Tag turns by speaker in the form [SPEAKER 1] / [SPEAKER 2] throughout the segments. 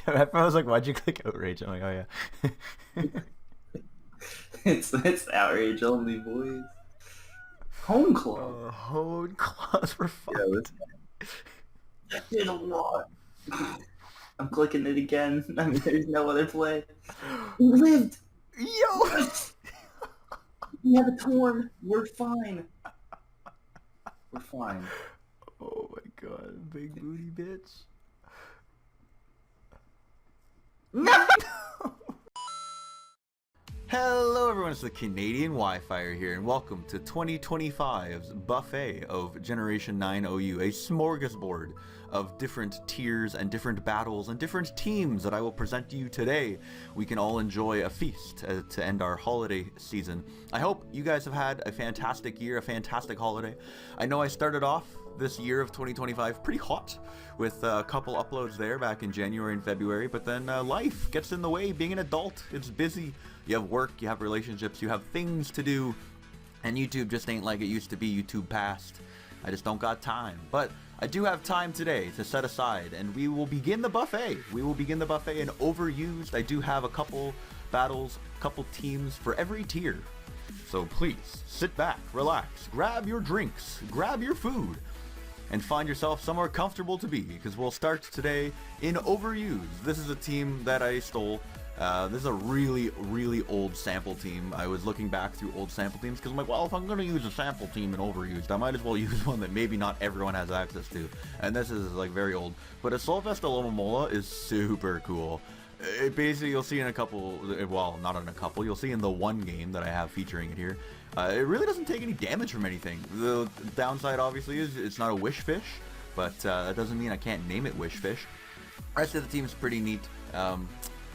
[SPEAKER 1] I was like, why'd you click outrage? I'm like, oh yeah.
[SPEAKER 2] It's outrage only, boys. Home club.
[SPEAKER 1] Hone claws were
[SPEAKER 2] Yeah,
[SPEAKER 1] fucked.
[SPEAKER 2] that did a lot. I'm clicking it again. I mean, there's no other play. We lived.
[SPEAKER 1] Yo!
[SPEAKER 2] We have a torn. We're fine. We're fine.
[SPEAKER 1] Oh my god, big booty bitch.
[SPEAKER 2] No!
[SPEAKER 1] Hello everyone, it's the CanadianWifier here, and welcome to 2025's buffet of Generation 9 OU, a smorgasbord of different tiers and different battles and different teams that I will present to you today. We can all enjoy a feast to end our holiday season. I hope you guys have had a fantastic year, a fantastic holiday. I know I started off this year of 2025 pretty hot with a couple uploads there back in January and February, but then life gets in the way. Being an adult, it's busy. You have work, you have relationships, you have things to do, and YouTube just ain't like it used to be. YouTube passed. I just don't got time, but I do have time today to set aside, and we will begin the buffet. We will begin the buffet in Overused. I do have a couple battles, couple teams for every tier, so please sit back, relax, grab your drinks, grab your food, and find yourself somewhere comfortable to be, because we'll start today in Overused. This is a team that I stole. This is a really old sample team. I was looking back through old sample teams because I'm like, well, if I'm going to use a sample team in Overused, I might as well use one that maybe not everyone has access to. And this is like very old. But Assaultfest Alomomola is super cool. It basically, you'll see in a couple, well, not in a couple, you'll see in the one game that I have featuring it here. It really doesn't take any damage from anything. The downside, obviously, is it's not a wish fish, but that doesn't mean I can't name it wish fish. The rest of the team's pretty neat.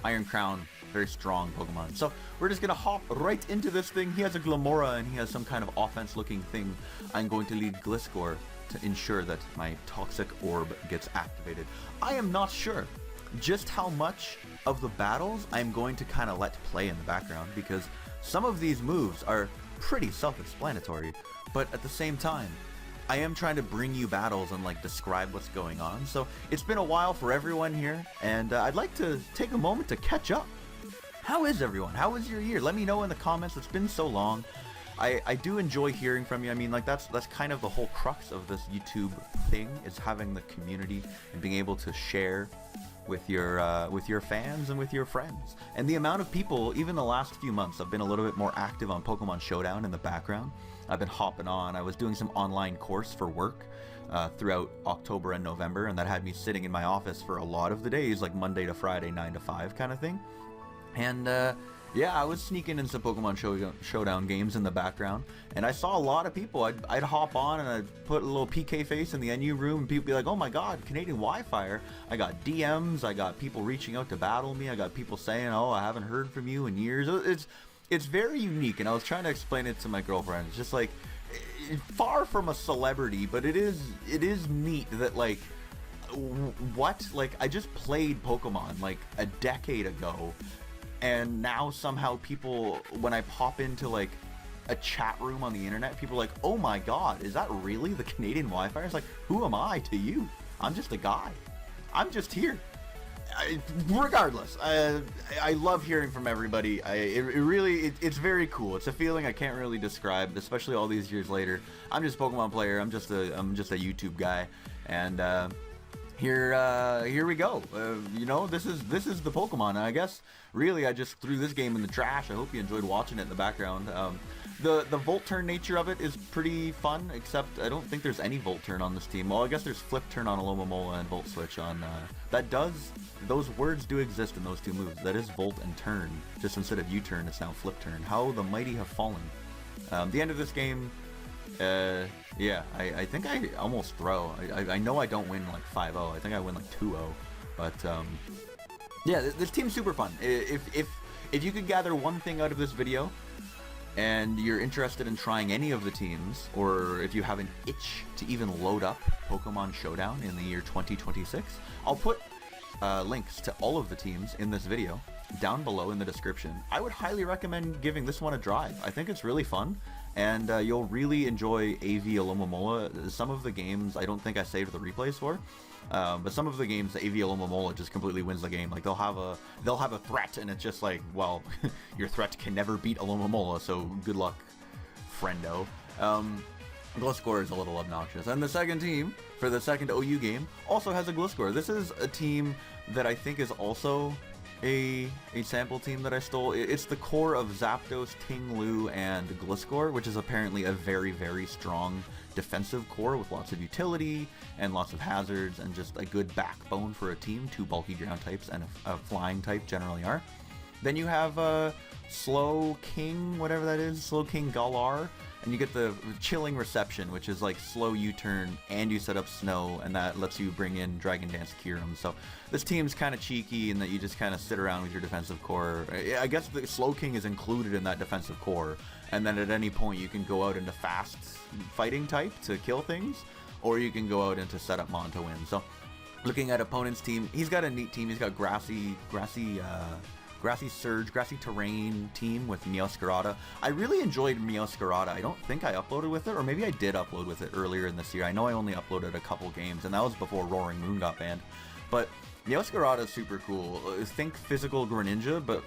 [SPEAKER 1] Iron Crown, very strong Pokemon. So we're just gonna hop right into this thing. He has a Glamora and he has some kind of offense looking thing. I'm going to lead Gliscor to ensure that my Toxic Orb gets activated. I am not sure just how much of the battles I'm going to kind of let play in the background, because some of these moves are pretty self-explanatory, but at the same time, I am trying to bring you battles and like describe what's going on. So it's been a while for everyone here, and I'd like to take a moment to catch up. How is everyone? How was your year? Let me know in the comments. It's been so long. I do enjoy hearing from you. I mean, like that's kind of the whole crux of this YouTube thing, is having the community and being able to share with your fans and with your friends. And the amount of people, even the last few months, I've been a little bit more active on Pokemon Showdown in the background. I've been hopping on. I was doing some online course for work throughout October and November, and that had me sitting in my office for a lot of the days, like Monday to Friday, 9 to 5 kind of thing. And yeah, I was sneaking in some Pokemon Showdown games in the background, and I saw a lot of people. I'd hop on and I'd put a little PK face in the NU room, and people be like, oh my god, CanadianWifier. I got DMs, I got people reaching out to battle me, I got people saying, oh, I haven't heard from you in years. It's very unique, and I was trying to explain it to my girlfriend. It's just like, far from a celebrity, but it is neat that like, what? Like, I just played Pokemon like a decade ago, and now somehow people, when I pop into like a chat room on the internet, people are like, oh my god, is that really the CanadianWifier? It's like, who am I to you? I'm just a guy. I'm just here. Regardless, I love hearing from everybody. It's very cool. It's a feeling I can't really describe, especially all these years later. I'm just a Pokemon player. I'm just a YouTube guy, and here we go. You know, this is the Pokemon. And I guess really I just threw this game in the trash. I hope you enjoyed watching it in the background. The Volt Turn nature of it is pretty fun, except I don't think there's any Volt Turn on this team. Well, I guess there's Flip Turn on Alomomola and Volt Switch on, those words do exist in those two moves. That is Volt and Turn. Just instead of U-Turn, it's now Flip Turn. How the mighty have fallen. The end of this game, yeah, I think I almost throw. I know I don't win like 5-0. I think I win like 2-0. But, yeah, this team's super fun. If you could gather one thing out of this video, and you're interested in trying any of the teams, or if you have an itch to even load up Pokemon Showdown in the year 2026, I'll put links to all of the teams in this video down below in the description. I would highly recommend giving this one a try. I think it's really fun, and you'll really enjoy AV Alomomola. Some of the games I don't think I saved the replays for, but some of the games the AV Alomomola just completely wins the game. Like they'll have a threat, and it's just like, well, your threat can never beat Alomomola, so good luck, friendo. Gliscor is a little obnoxious. And the second team for the second OU game also has a Gliscor. This is a team that I think is also a sample team that I stole. It's the core of Zapdos, Ting Lu, and Gliscor, which is apparently a very, very strong defensive core with lots of utility and lots of hazards and just a good backbone for a team. 2 bulky ground types and a flying type generally are. Then you have Slow King, whatever that is, Slow King Galar, and you get the Chilling Reception, which is like slow U-turn, and you set up Snow, and that lets you bring in Dragon Dance Kyurem. So this team's kind of cheeky in that you just kind of sit around with your defensive core. I guess the Slow King is included in that defensive core, and then at any point you can go out into fast fighting type to kill things, or you can go out into setup Mon to win. So looking at opponent's team, he's got a neat team. He's got Grassy Surge, Grassy Terrain team with Meowscarada. I really enjoyed Meowscarada. I don't think I uploaded with it, or maybe I did upload with it earlier in this year. I know I only uploaded a couple games, and that was before Roaring Moon got banned. But Meowscarada is super cool. Think physical Greninja, but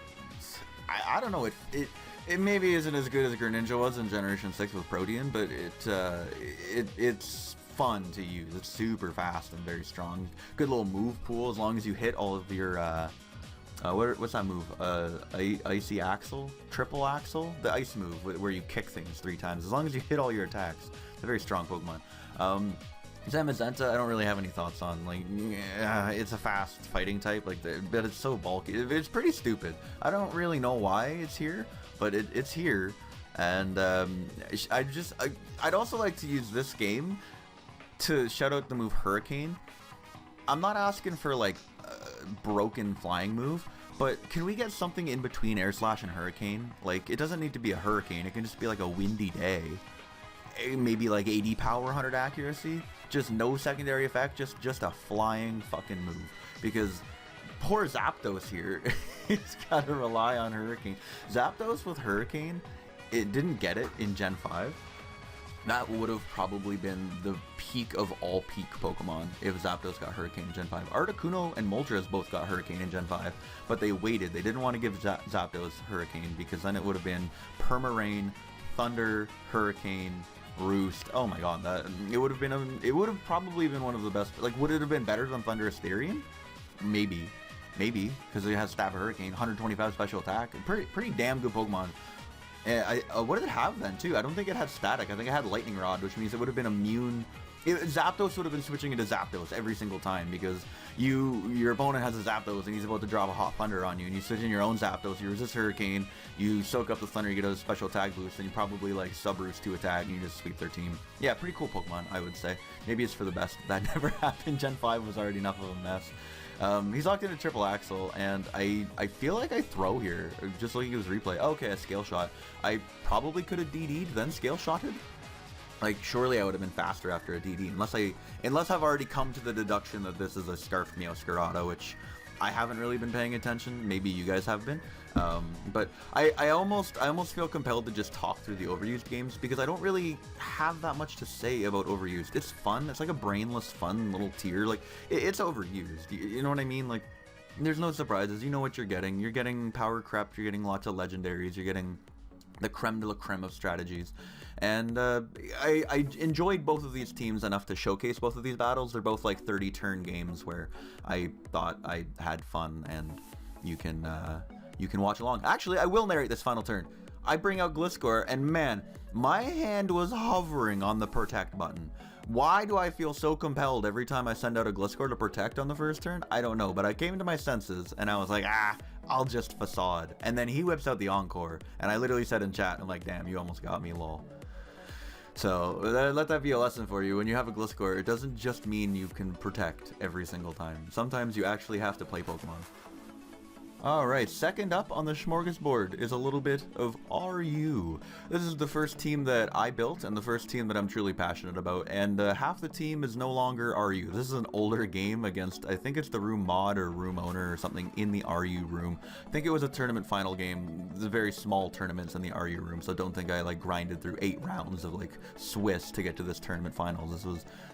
[SPEAKER 1] I don't know. It maybe isn't as good as Greninja was in Generation 6 with Protean, but it's fun to use. It's super fast and very strong. Good little move pool as long as you hit all of your what's that move? Icy Axle? Triple Axle? The ice move where you kick things 3 times. As long as you hit all your attacks. It's a very strong Pokemon. Zamazenta, I don't really have any thoughts on. Like, it's a fast fighting type, but it's so bulky. It's pretty stupid. I don't really know why it's here, but it's here. And I'd also like to use this game to shout out the move Hurricane. I'm not asking for like broken flying move, but can we get something in between Air Slash and Hurricane? Like, it doesn't need to be a Hurricane, it can just be like a windy day, maybe like 80 power, 100 accuracy, just no secondary effect, just a flying fucking move, because poor Zapdos here, he's gotta rely on Hurricane. Zapdos with Hurricane, it didn't get it in Gen 5. That would have probably been the peak of all peak Pokemon if Zapdos got Hurricane in Gen 5. Articuno and Moltres both got Hurricane in Gen 5, but they waited. They didn't want to give Zapdos Hurricane because then it would have been Permarain, Thunder, Hurricane, Roost. Oh my god, it would have probably been one of the best. Like, would it have been better than Thunder Asterion? Maybe, because it has Stab Hurricane, 125 special attack, pretty damn good Pokemon. What did it have then, too? I don't think it had Static. I think it had Lightning Rod, which means it would have been immune. Zapdos would have been switching into Zapdos every single time, because your opponent has a Zapdos and he's about to drop a Hot Thunder on you, and you switch in your own Zapdos, you resist Hurricane, you soak up the Thunder, you get a special attack boost, and you probably like sub-roost to attack, and you just sweep their team. Yeah, pretty cool Pokemon, I would say. Maybe it's for the best. That never happened. Gen 5 was already enough of a mess. He's locked into Triple Axle, and I feel like I throw here, just looking at his replay. Okay, a Scale Shot. I probably could have DD'd, then Scale Shotted. Like, surely I would have been faster after a DD, unless I've already come to the deduction that this is a Scarf Meowscarada, which I haven't really been paying attention. Maybe you guys have been. But I almost feel compelled to just talk through the Overused games, because I don't really have that much to say about Overused. It's fun. It's like a brainless, fun little tier. Like, it's Overused. You know what I mean? Like, there's no surprises. You know what you're getting. You're getting Power Crept. You're getting lots of legendaries. You're getting the creme de la creme of strategies. And I enjoyed both of these teams enough to showcase both of these battles. They're both like 30 turn games where I thought I had fun, and you can watch along. Actually, I will narrate this final turn. I bring out Gliscor, and man, my hand was hovering on the Protect button. Why do I feel so compelled every time I send out a Gliscor to Protect on the first turn? I don't know, but I came to my senses, and I was like, I'll just Facade. And then he whips out the Encore, and I literally said in chat, I'm like, damn, you almost got me, lol. So let that be a lesson for you. When you have a Gliscor, it doesn't just mean you can Protect every single time. Sometimes you actually have to play Pokemon. Alright, second up on the smorgasbord is a little bit of RU. This is the first team that I built and the first team that I'm truly passionate about, and half the team is no longer RU. This is an older game against, I think it's the room mod or room owner or something in the RU room. I think it was a tournament final game, the very small tournaments in the RU room, so don't think I like grinded through 8 rounds of like Swiss to get to this tournament finals.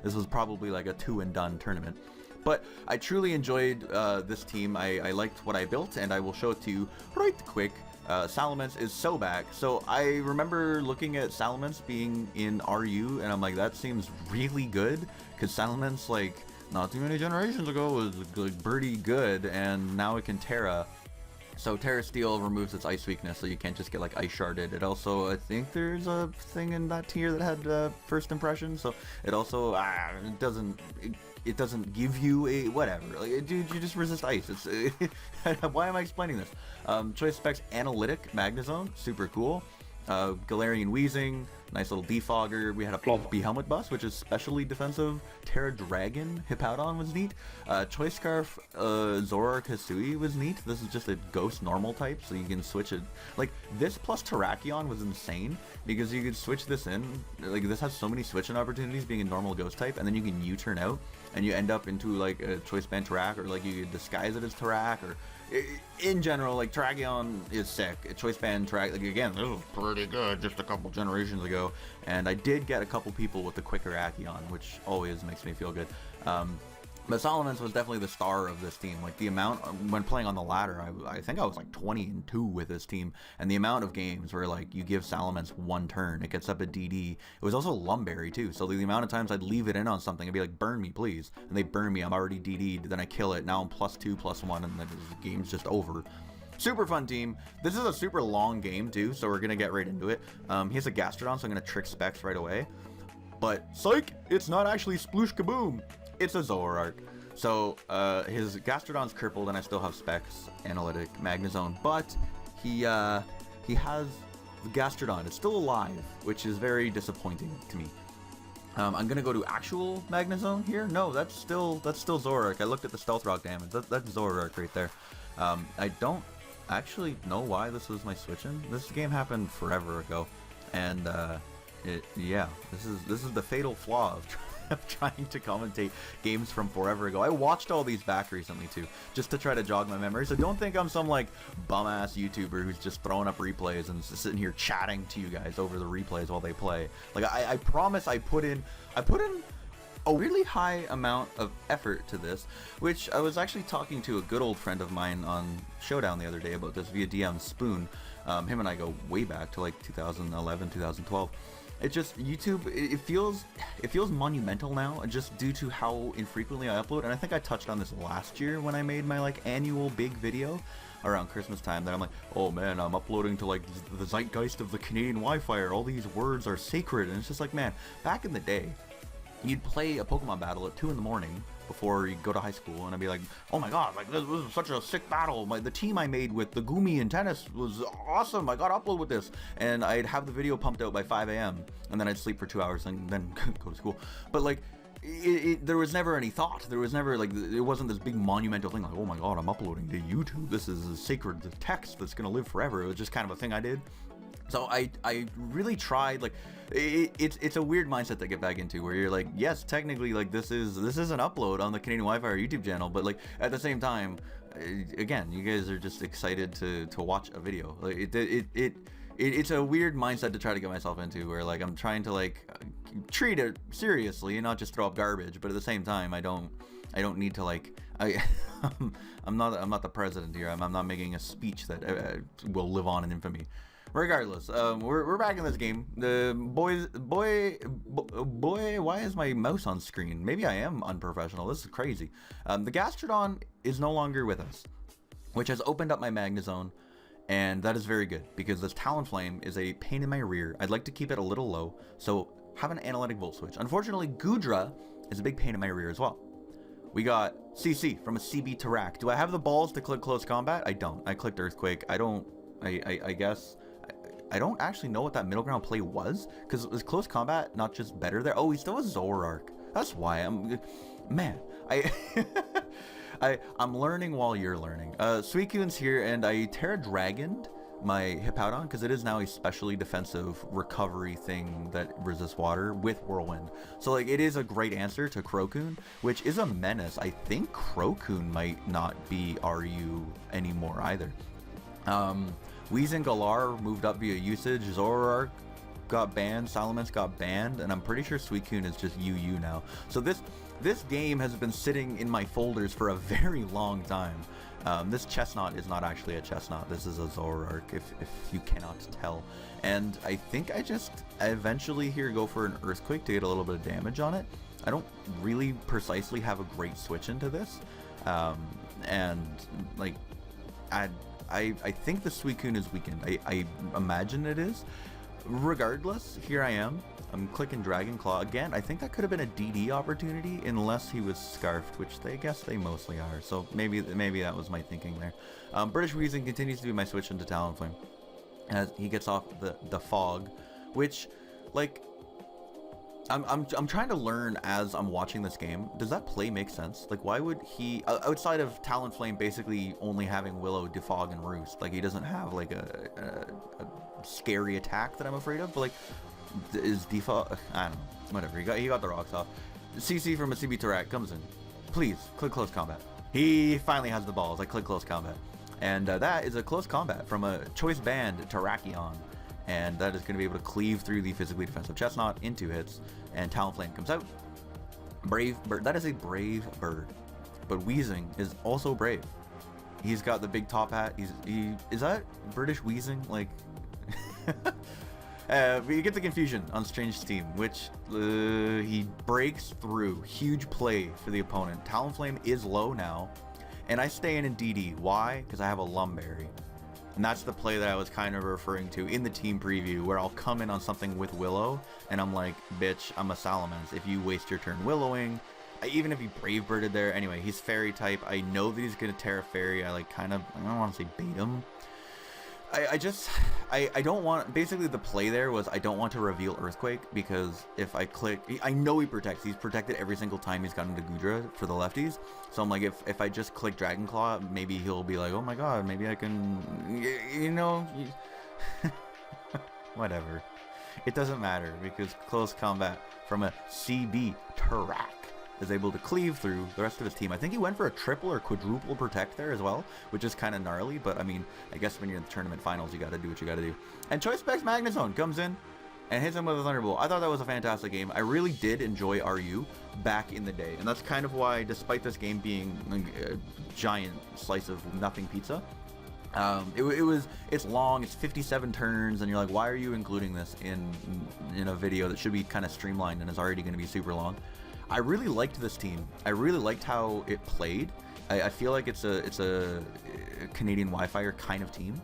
[SPEAKER 1] This was probably like a 2 and done tournament. But I truly enjoyed this team. I liked what I built, and I will show it to you right quick. Salamence is so back. So I remember looking at Salamence being in RU, and I'm like, that seems really good, because Salamence, like, not too many generations ago was like pretty good, and now it can Terra. So Terra Steel removes its ice weakness, so you can't just get like ice sharded. It also, I think there's a thing in that tier that had first impression, so it also it doesn't give you a whatever. Like, dude, you just resist ice. It's why am I explaining this? Choice specs Analytic Magnezone, super cool. Galarian Wheezing, nice little defogger. We had a Bee Helmet Bus, which is specially defensive. Terra Dragon Hippowdon was neat. Choice Scarf Zoroark Hisui was neat. This is just a ghost normal type, so you can switch it. Like, this plus Terrakion was insane, because you could switch this in. Like, this has so many switching opportunities being a normal ghost type, and then you can U-turn out, and you end up into, like, a Choice Band Terrak, or, like, you could disguise it as Terrak, or... In general, like, Terrakion is sick. Choice Band Terrak, like, again, this was pretty good just a couple generations ago. And I did get a couple people with the quicker Archeon, which always makes me feel good. But Salamence was definitely the star of this team. Like, the amount, when playing on the ladder, I think I was like 20-2 with this team. And the amount of games where, like, you give Salamence one turn, it gets up a DD. It was also Lumberry, too. So the amount of times I'd leave it in on something, I'd be like, burn me, please. And they burn me, I'm already DD'd. Then I kill it, now I'm +2, +1, and then the game's just over. Super fun team. This is a super long game, too, so we're going to get right into it. He has a Gastrodon, so I'm going to trick Specs right away. But, psych! It's not actually Sploosh Kaboom! It's a Zoroark. So, his Gastrodon's crippled, and I still have Specs, Analytic, Magnezone, but he has the Gastrodon. It's still alive, which is very disappointing to me. I'm gonna go to actual Magnezone here. No, that's still Zoroark. I looked at the Stealth Rock damage. That's Zoroark right there. I don't actually know why this was my switch-in. This game happened forever ago, and yeah, this is the fatal flaw of trying to commentate games from forever ago. I watched all these back recently too, just to try to jog my memory. So don't think I'm some like bum-ass YouTuber who's just throwing up replays and sitting here chatting to you guys over the replays while they play. Like, I promise I put in a really high amount of effort to this, which I was actually talking to a good old friend of mine on Showdown the other day about this via DM, Spoon. Him and I go way back to like 2011, 2012. It just, YouTube, it feels monumental now, just due to how infrequently I upload. And I think I touched on this last year when I made my like annual big video around Christmas time, that I'm like, oh man, I'm uploading to like the zeitgeist of the CanadianWifier. All these words are sacred. And it's just like, man, back in the day, you'd play a Pokemon battle at 2 in the morning before you go to high school, and I'd be like, oh my god, like, this was such a sick battle. The team I made with the Gumi and tennis was awesome. I got to upload with this. And I'd have the video pumped out by 5 a.m. and then I'd sleep for 2 hours and then go to school. But like, there was never any thought. There was never, like, it wasn't this big monumental thing like, oh my god, I'm uploading to YouTube. This is a sacred text that's going to live forever. It was just kind of a thing I did. So I really tried, like, it's a weird mindset to get back into, where you're like, yes, technically, like, this is an upload on the CanadianWifier YouTube channel, but like at the same time, again, you guys are just excited to watch a video. Like, it's a weird mindset to try to get myself into, where like I'm trying to like treat it seriously and not just throw up garbage, but at the same time, I don't need to like I'm not the president here. I'm not making a speech that will live on in infamy. Regardless, we're back in this game. The boy, why is my mouse on screen? Maybe I am unprofessional. This is crazy. The Gastrodon is no longer with us, which has opened up my Magnezone, and that is very good, because this Talonflame is a pain in my rear. I'd like to keep it a little low, so have an Analytic Volt Switch. Unfortunately, Goodra is a big pain in my rear as well. We got CC from a CB Terrak. Do I have the balls to click Close Combat? I don't. I clicked Earthquake. I guess... I don't actually know what that middle ground play was, because was Close Combat not just better there? Oh, he still has Zoroark. That's why I'm... Man, I'm learning while you're learning. Suicune's here, and I Terra Dragoned my Hippowdon because it is now a specially defensive recovery thing that resists water with Whirlwind. So like it is a great answer to Crocune, which is a menace. I think Crocune might not be RU anymore either. Weezing Galar moved up via usage. Zoroark got banned. Salamence got banned, and I'm pretty sure Suicune is just UU now. So this game has been sitting in my folders for a very long time. This Chestnut is not actually a Chestnut. This is a Zoroark, if you cannot tell. And I think I eventually here go for an Earthquake to get a little bit of damage on it. I don't really precisely have a great switch into this. And like, I think the Suicune is weakened. I imagine it is. Regardless, here I am. I'm clicking Dragon Claw again. I think that could have been a DD opportunity unless he was Scarfed, which I guess they mostly are. So maybe that was my thinking there. British Weezing continues to be my switch into Talonflame as he gets off the fog, which like I'm trying to learn as I'm watching this game. Does that play make sense? Like, why would he, outside of Talonflame basically only having Willow, Defog, and Roost, like he doesn't have like a scary attack that I'm afraid of, but like, is Defog, I don't know, whatever, he got the rocks off. CC from a CB Tarak comes in. Please, click close combat. He finally has the balls. I click close combat. And that is a close combat from a choice banned Terrakion. And that is going to be able to cleave through the physically defensive Chestnut in 2 hits, and Talonflame comes out. Brave bird. That is a brave bird. But Weezing is also brave. He's got the big top hat. Is that British Weezing? Like, but you get the confusion on Strange Steam, which he breaks through. Huge play for the opponent. Talonflame is low now, and I stay in DD. Why? Because I have a Lumberry. And that's the play that I was kind of referring to in the team preview, where I'll come in on something with Willow, and I'm like, bitch, I'm a Salamence. If you waste your turn Willowing, even if he Brave Birded there, anyway, he's Fairy type. I know that he's going to Terra Fairy. I don't want to say bait him. I don't want, basically the play there was I don't want to reveal Earthquake, because if I click, I know he protects. He's protected every single time he's gotten to Gudra for the lefties. So I'm like, if I just click Dragon Claw, maybe he'll be like, oh my god, maybe I can, you know, whatever. It doesn't matter, because close combat from a CB Tarak is able to cleave through the rest of his team. I think he went for a triple or quadruple protect there as well, which is kind of gnarly, but I mean, I guess when you're in the tournament finals, you got to do what you got to do. And Choice Specs Magnezone comes in and hits him with a Thunderbolt. I thought that was a fantastic game. I really did enjoy RU back in the day, and that's kind of why, despite this game being a giant slice of nothing pizza, it's long, it's 57 turns, and you're like, why are you including this in a video that should be kind of streamlined and is already going to be super long? I really liked this team. I really liked how it played. I feel like it's a CanadianWifier kind of team,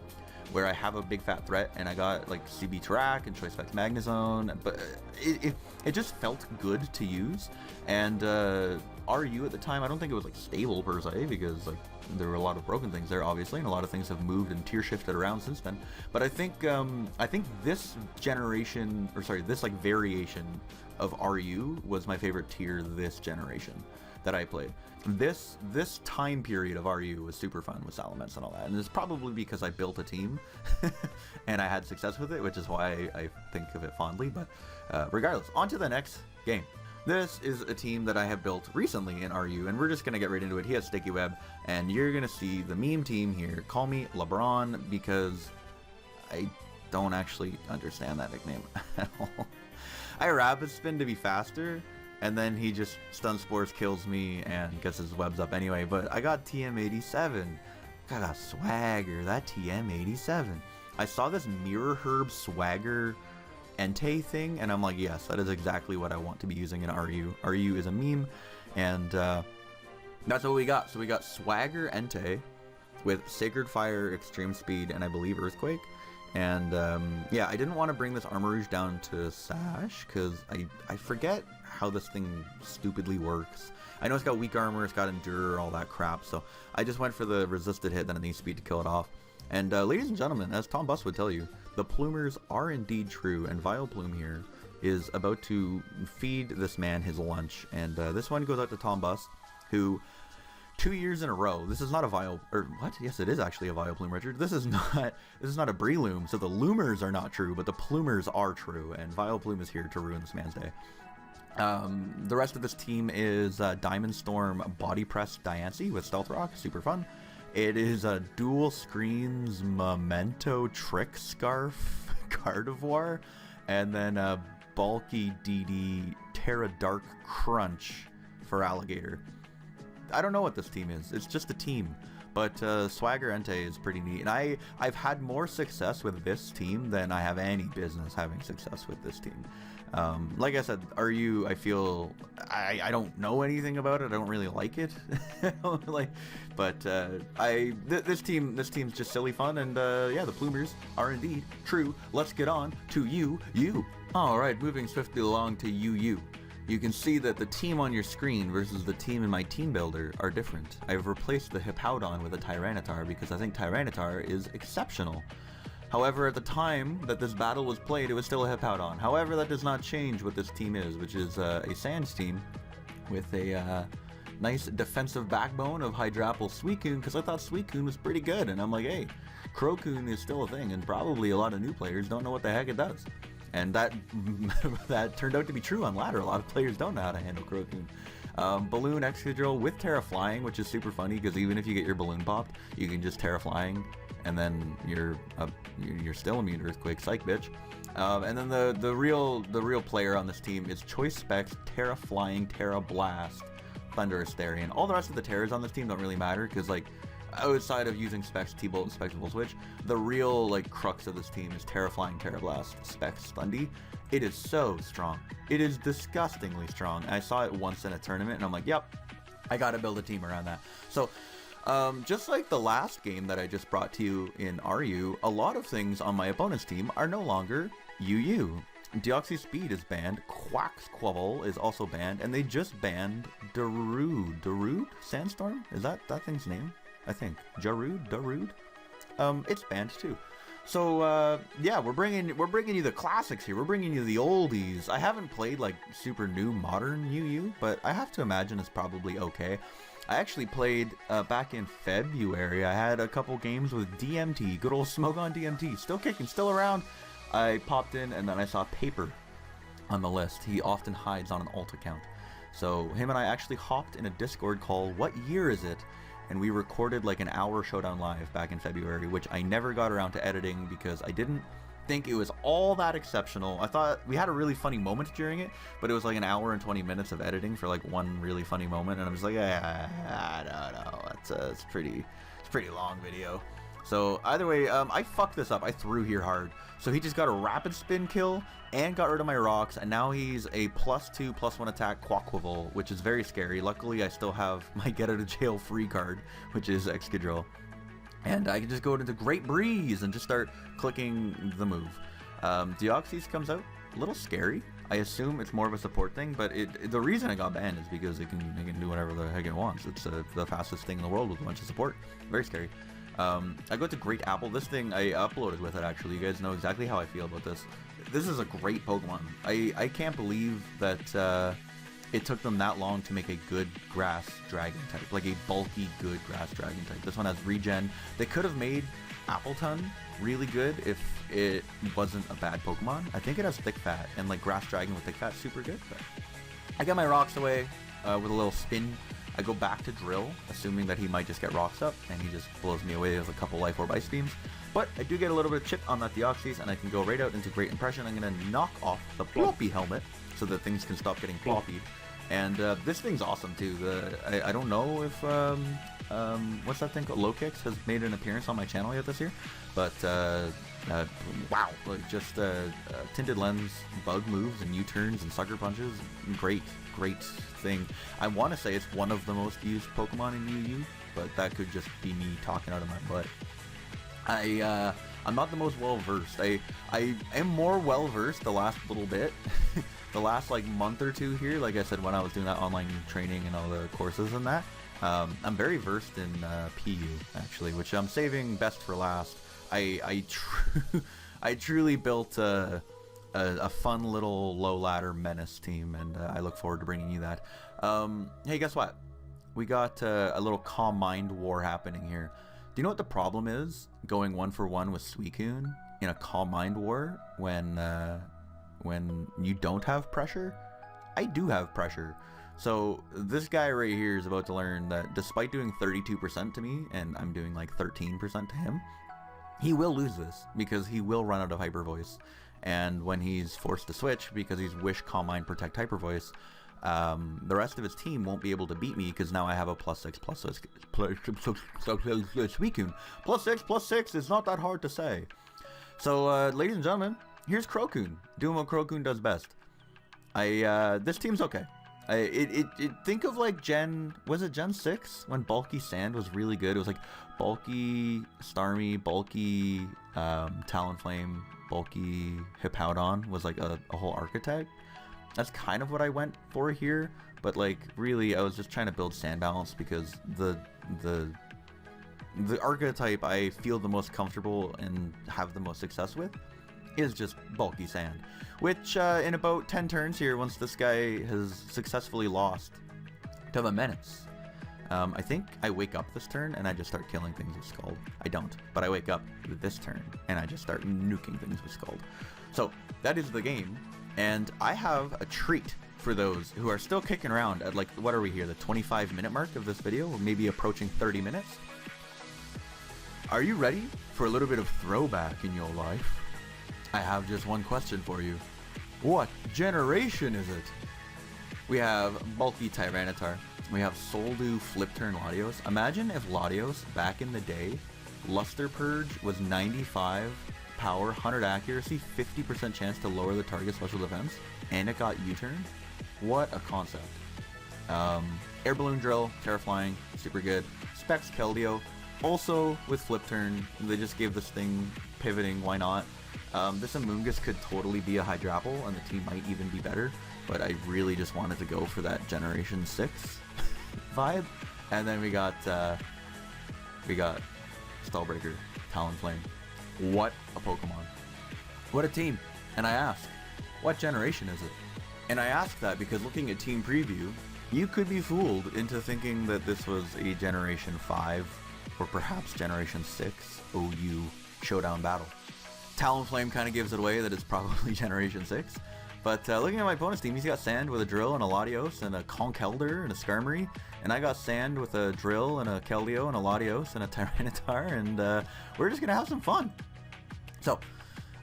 [SPEAKER 1] where I have a big fat threat, and I got like CB Tarak and Choice Specs Magnezone, but it just felt good to use. And RU at the time, I don't think it was like stable per se, because like there were a lot of broken things there, obviously, and a lot of things have moved and tier shifted around since then. But I think this generation, or sorry, this like variation of RU was my favorite tier this generation that I played. This time period of RU was super fun with Salamence and all that, and it's probably because I built a team and I had success with it, which is why I think of it fondly. But regardless, on to the next game. This is a team that I have built recently in RU, and we're just going to get right into it. He has Sticky Web, and you're going to see the meme team here. Call me LeBron, because I don't actually understand that nickname at all. I Rapid Spin to be faster, and then he just Stun Spores kills me and gets his webs up anyway. But I got TM87. I got swagger. That TM87. I saw this Mirror Herb swagger Entei thing, and I'm like, yes, that is exactly what I want to be using in RU. RU is a meme, and that's what we got. So we got swagger Entei with Sacred Fire, Extreme Speed, and I believe Earthquake. And yeah, I didn't want to bring this Armourouge down to Sash, because I forget how this thing stupidly works. I know it's got weak armor, it's got endure, all that crap, so I just went for the resisted hit, then it needs speed to kill it off. And ladies and gentlemen, as Tom Bus would tell you, the Plumers are indeed true, and Vileplume here is about to feed this man his lunch. And this one goes out to Tom Bus, who 2 years in a row. This is not a Vile, or what? Yes, it is actually a Vileplume, Richard. This is not a Breloom. So the Loomers are not true, but the Plumers are true, and Vileplume is here to ruin this man's day. The rest of this team is Diamond Storm Body Press Diancie with Stealth Rock, super fun. It is a Dual Screens Memento Trick Scarf Gardevoir, and then a Bulky DD Terra Dark Crunch for Alligator. I don't know what this team is. It's just a team. But Swagger Entei is pretty neat. And I've had more success with this team than I have any business having success with this team. Like I said, I feel I don't know anything about it. I don't really like it. This team's just silly fun, and yeah, the Plumers are indeed true. Let's get on to you. Alright, moving swiftly along to you. You can see that the team on your screen versus the team in my team builder are different. I've replaced the Hippowdon with a Tyranitar because I think Tyranitar is exceptional. However, at the time that this battle was played, it was still a Hippowdon. However, that does not change what this team is, which is a Sands team with a nice defensive backbone of Hydrapple Suicune, because I thought Suicune was pretty good, and I'm like, hey, Crocoon is still a thing, and probably a lot of new players don't know what the heck it does. And that turned out to be true on ladder. A lot of players don't know how to handle Crocoon. Balloon Excadrill with Terra Flying, which is super funny because even if you get your balloon popped, you can just Terra Flying, and then you're still immune to Earthquake, psych bitch. And then the real player on this team is Choice Specs, Terra Flying, Terra Blast, Thunder Asterion. All the rest of the Terras on this team don't really matter because, like, outside of using Specs, T-Bolt, and Spectacle Switch, the real, like, crux of this team is Terra Flying, Terra Blast, Specs, Thundy. It is so strong. It is disgustingly strong. I saw it once in a tournament, and I'm like, yep, I gotta build a team around that. So, just like the last game that I just brought to you in RU, a lot of things on my opponent's team are no longer UU. Deoxys Speed is banned, Quaxquavel is also banned, and they just banned Darude. Darude? Sandstorm? Is that thing's name? I think. Darude? It's banned too. So, yeah, we're bringing you the classics here. We're bringing you the oldies. I haven't played, like, super new modern UU, but I have to imagine it's probably okay. I actually played back in February. I had a couple games with DMT, good old Smoke on DMT, still kicking, still around. I popped in, and then I saw Paper on the list. He often hides on an alt account. So him and I actually hopped in a Discord call, What Year Is It? And we recorded like an hour Showdown live back in February, which I never got around to editing because I didn't think it was all that exceptional. I thought we had a really funny moment during it, but it was like an hour and 20 minutes of editing for like one really funny moment, and I was like, I don't know, it's a pretty long video. So either way, I fucked this up. I threw here hard. So he just got a rapid spin kill and got rid of my rocks, and now he's a +2/+1 attack Quaquavel, which is very scary. Luckily, I still have my get out of jail free card, which is Excadrill. And I can just go into Great Breeze and just start clicking the move. Deoxys comes out, a little scary. I assume it's more of a support thing, but the reason it got banned is because it can do whatever the heck it wants. It's the fastest thing in the world with a bunch of support. Very scary. I go to Great Apple. This thing I uploaded with it, actually. You guys know exactly how I feel about this. This is a great Pokemon. I can't believe that it took them that long to make a good grass dragon type, like a bulky good grass dragon type. This one has regen. They could have made Appleton really good if it wasn't a bad Pokemon. I think it has thick fat, and like grass dragon with thick fat, super good. But I got my rocks away with a little spin. I go back to Drill, assuming that he might just get rocks up, and he just blows me away with a couple Life Orb Ice Beams. But I do get a little bit of chip on that Deoxys, and I can go right out into Great Impression. I'm going to knock off the Floppy helmet so that things can stop getting floppied. And this thing's awesome too. I don't know if what's that thing called? Low Kicks has made an appearance on my channel yet this year, but wow, like just tinted lens, bug moves, and U-turns and sucker punches. Great thing. I want to say it's one of the most used Pokemon in UU, but that could just be me talking out of my butt. I'm not the most well versed. I am more well versed the last little bit. The last like month or two here, like I said, when I was doing that online training and all the courses and that, I'm very versed in PU actually, which I'm saving best for last. I truly built a fun little low ladder menace team, and I look forward to bringing you that. Hey, guess what? we got a little calm mind war happening here. Do you know what the problem is going 1-for-1 with Suicune in a calm mind war when you don't have pressure? I do have pressure. So this guy right here is about to learn that despite doing 32% to me, and I'm doing like 13% to him, he will lose this because he will run out of Hyper Voice. And when he's forced to switch because he's Wish, Calm Mind, Protect, Hyper Voice, the rest of his team won't be able to beat me because now I have a +6 Suicune. +6 is not that hard to say. So, ladies and gentlemen, here's Crocoon doing what Crocoon does best. This team's okay. Think of like was it Gen 6 when Bulky Sand was really good? It was like Bulky Starmie, Bulky Talonflame, Bulky Hippowdon was like a whole archetype. That's kind of what I went for here, but like really I was just trying to build sand balance because the archetype I feel the most comfortable and have the most success with is just Bulky Sand, which in about 10 turns here, once this guy has successfully lost to the Menace, I think I wake up this turn and I just start killing things with Scald. I don't, but I wake up this turn and I just start nuking things with Scald. So that is the game, and I have a treat for those who are still kicking around at like, what are we here, the 25-minute mark of this video, or maybe approaching 30 minutes? Are you ready for a little bit of throwback in your life? I have just one question for you. What generation is it? We have Bulky Tyranitar. We have Soldew Flip Turn Latios. Imagine if Latios, back in the day, Luster Purge was 95 power, 100 accuracy, 50% chance to lower the target special defense, and it got U-turn. What a concept. Air Balloon Drill, Terraflying, super good. Specs Keldeo, also with Flip Turn. They just gave this thing pivoting, why not? This Amoonguss could totally be a Hydrapple, and the team might even be better, but I really just wanted to go for that Generation 6 vibe. And then we got Stallbreaker, Talonflame. What a Pokemon. What a team. And I ask, what generation is it? And I ask that because looking at Team Preview, you could be fooled into thinking that this was a Generation 5 or perhaps Generation 6 OU Showdown battle. Talonflame kind of gives it away that it's probably Generation 6. But looking at my opponent's team, he's got Sand with a Drill and a Latios and a Conkeldurr and a Skarmory. And I got Sand with a Drill and a Keldeo and a Latios and a Tyranitar. And we're just going to have some fun. So,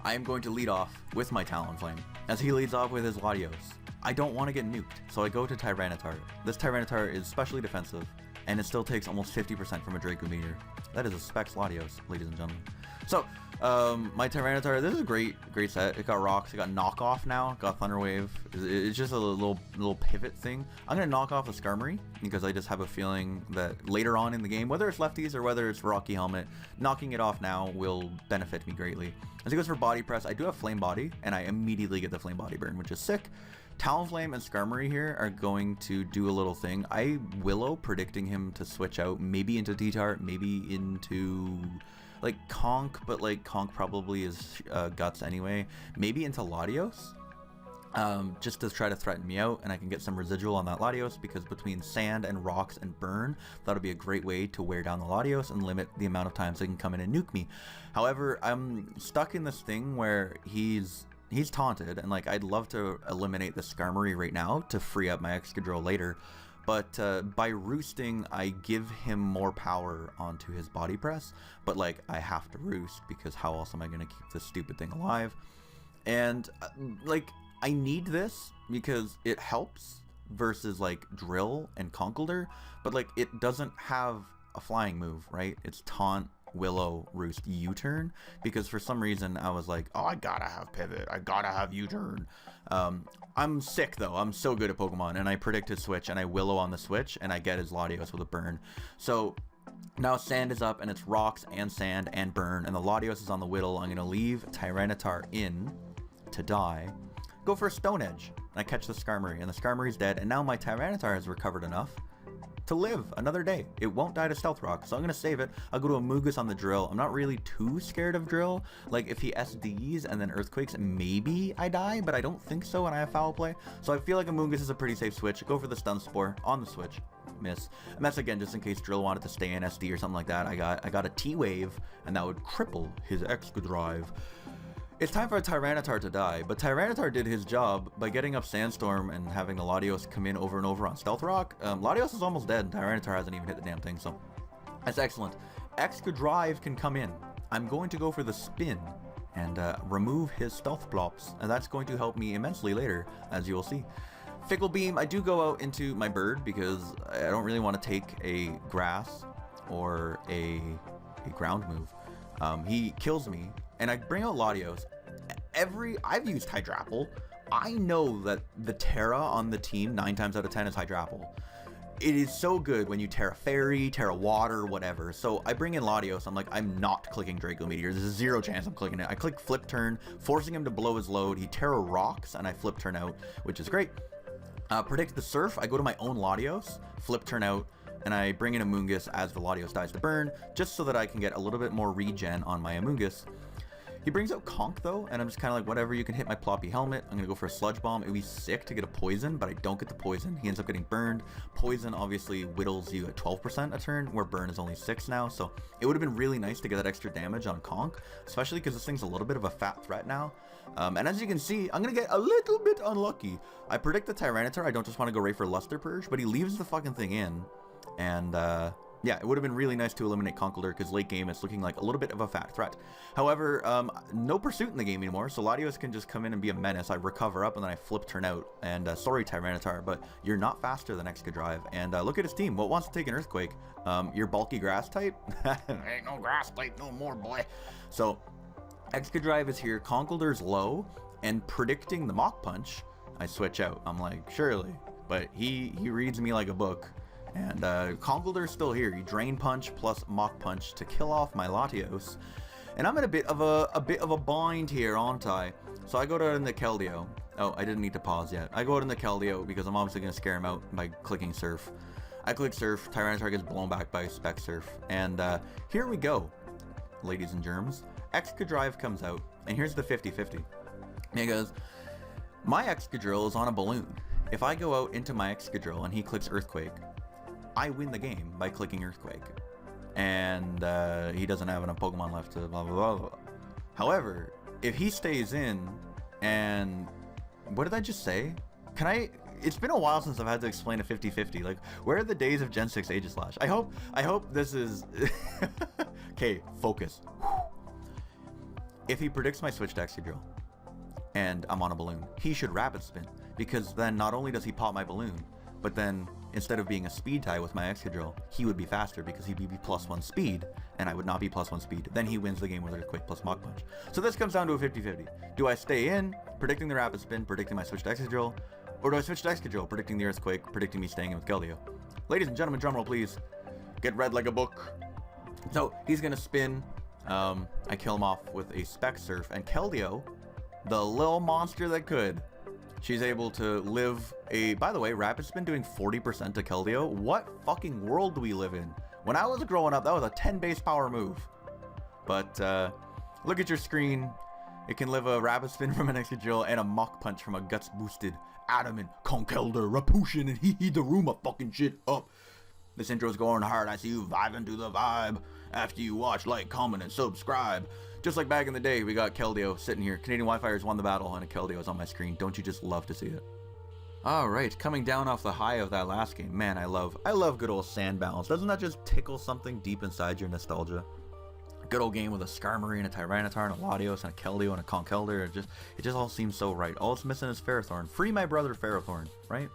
[SPEAKER 1] I am going to lead off with my Talonflame as he leads off with his Latios. I don't want to get nuked, so I go to Tyranitar. This Tyranitar is specially defensive, and it still takes almost 50% from a Draco Meteor. That is a Specs Latios, ladies and gentlemen. So, my Tyranitar, this is a great set. It got Rocks, it got Knockoff now, it got Thunder Wave. It's just a little pivot thing. I'm going to knock off a Skarmory, because I just have a feeling that later on in the game, whether it's lefties or whether it's Rocky Helmet, knocking it off now will benefit me greatly. As he goes for Body Press, I do have Flame Body, and I immediately get the Flame Body Burn, which is sick. Talonflame and Skarmory here are going to do a little thing. I Willow predicting him to switch out, maybe into T-Tart, maybe into like Conk, but like Conk probably is Guts anyway. Maybe into Latios, just to try to threaten me out, and I can get some residual on that Latios, because between Sand and Rocks and Burn, that'll be a great way to wear down the Latios and limit the amount of times they can come in and nuke me. However, I'm stuck in this thing where he's taunted, and like I'd love to eliminate the Skarmory right now to free up my Excadrill later, but by roosting I give him more power onto his Body Press, but like I have to roost because how else am I going to keep this stupid thing alive? And like I need this because it helps versus like Drill and Conkeldurr, but like it doesn't have a flying move, right? It's Taunt, Willow, Roost, U-turn, because for some reason I was like, oh, I gotta have Pivot, I gotta have U-turn. I'm sick though, I'm so good at Pokemon, and I predict his switch, and I Willow on the switch, and I get his Latios with a Burn. So now Sand is up, and it's Rocks and Sand and Burn, and the Latios is on the Whittle. I'm gonna leave Tyranitar in to die, go for a Stone Edge, and I catch the Skarmory, and the Skarmory's dead, and now my Tyranitar has recovered enough to live another day. It won't die to Stealth Rock, so I'm gonna save it. I'll go to Amoonguss on the Drill. I'm not really too scared of Drill. Like if he SDs and then Earthquakes, maybe I die, but I don't think so, and I have Foul Play. So I feel like Amoonguss is a pretty safe switch. Go for the Stun Spore on the switch. miss. And that's again just in case Drill wanted to stay in SD or something like that. I got a T-Wave, and that would cripple his Excadrive. It's time for a Tyranitar to die, but Tyranitar did his job by getting up Sandstorm and having the Latios come in over and over on Stealth Rock. Latios is almost dead, and Tyranitar hasn't even hit the damn thing, so that's excellent. Excadrive can come in. I'm going to go for the spin and remove his Stealth Plops, and that's going to help me immensely later, as you will see. Fickle Beam, I do go out into my bird because I don't really want to take a grass or a ground move. He kills me, and I bring out Latios. I've used Hydrapple. I know that the Terra on the team 9 times out of 10 is Hydrapple. It is so good when you Terra Fairy, Terra Water, whatever. So I bring in Latios. I'm like, I'm not clicking Draco Meteor. There's a 0 chance I'm clicking it. I click Flip Turn, forcing him to blow his load. He Terra Rocks, and I Flip Turn out, which is great. Predict the Surf. I go to my own Latios, Flip Turn out, and I bring in Amoonguss as the Latios dies to burn, just so that I can get a little bit more regen on my Amoonguss. He brings out Conk though, and I'm just kind of like, whatever, you can hit my Ploppy Helmet. I'm gonna go for a Sludge Bomb. It would be sick to get a Poison, but I don't get the Poison. He ends up getting burned. Poison obviously whittles you at 12% a turn, where Burn is only 6 now, so it would have been really nice to get that extra damage on Conk, especially because this thing's a little bit of a fat threat now. And as you can see, I'm gonna get a little bit unlucky. I predict the Tyranitar. I don't just want to go right for Luster Purge, but he leaves the fucking thing in, and yeah, it would have been really nice to eliminate Conkeldurr because late game it's looking like a little bit of a fat threat. However, no Pursuit in the game anymore, so Latios can just come in and be a menace. I recover up and then I Flip Turn out. And sorry Tyranitar, but you're not faster than Excadrive. And look at his team. What wants to take an Earthquake? Your bulky grass type? Ain't no grass type no more, boy. So Excadrive is here. Conkeldurr's low, and predicting the Mach Punch, I switch out. I'm like, surely. But he reads me like a book. And Conkeldurr's still here. He Drain Punch plus Mach Punch to kill off my Latios. And I'm in a bit of a bind here, aren't I? So I go to the Keldeo. Oh, I didn't need to pause yet. I go to the Keldeo because I'm obviously going to scare him out by clicking Surf. I click Surf. Tyranitar gets blown back by Spec Surf. And here we go, ladies and germs. Excadrive comes out. And here's the 50-50. And he goes, my Excadrill is on a balloon. If I go out into my Excadrill and he clicks Earthquake, I win the game by clicking Earthquake. And he doesn't have enough Pokemon left to blah, blah, blah, blah. However, if he stays in and... What did I just say? Can I... It's been a while since I've had to explain a 50-50. Like, where are the days of Gen 6 Aegislash? I hope this is... Okay, focus. If he predicts my switch to Excadrill and I'm on a balloon, he should Rapid Spin. Because then not only does he pop my balloon, but then instead of being a speed tie with my Excadrill, he would be faster because he'd be +1 speed, and I would not be +1 speed. Then he wins the game with Earthquake plus Mach Punch. So this comes down to a 50-50. Do I stay in, predicting the Rapid Spin, predicting my switch to Excadrill, or do I switch to Excadrill, predicting the Earthquake, predicting me staying in with Keldeo? Ladies and gentlemen, drumroll please. Get read like a book. So he's gonna spin. I kill him off with a Spec Surf, and Keldeo, the little monster that could, she's able to live a... By the way, Rapid Spin doing 40% to Keldeo. What fucking world do we live in? When I was growing up, that was a 10 base power move. But look at your screen. It can live a Rapid Spin from an Excadrill and a Mach Punch from a Guts boosted Adamant, Conkeldurr, Rapushin, and Hee Daruma fucking shit up. This intro's going hard. I see you vibing to the vibe. After you watch, like, comment, and subscribe. Just like back in the day, we got Keldeo sitting here. CanadianWifier's won the battle, and a Keldeo is on my screen. Don't you just love to see it? Alright, coming down off the high of that last game. Man, I love good old sand balance. Doesn't that just tickle something deep inside your nostalgia? Good old game with a Skarmory and a Tyranitar and a Latios and a Keldeo and a Conkeldurr. It just all seems so right. All it's missing is Ferrothorn. Free my brother Ferrothorn, right?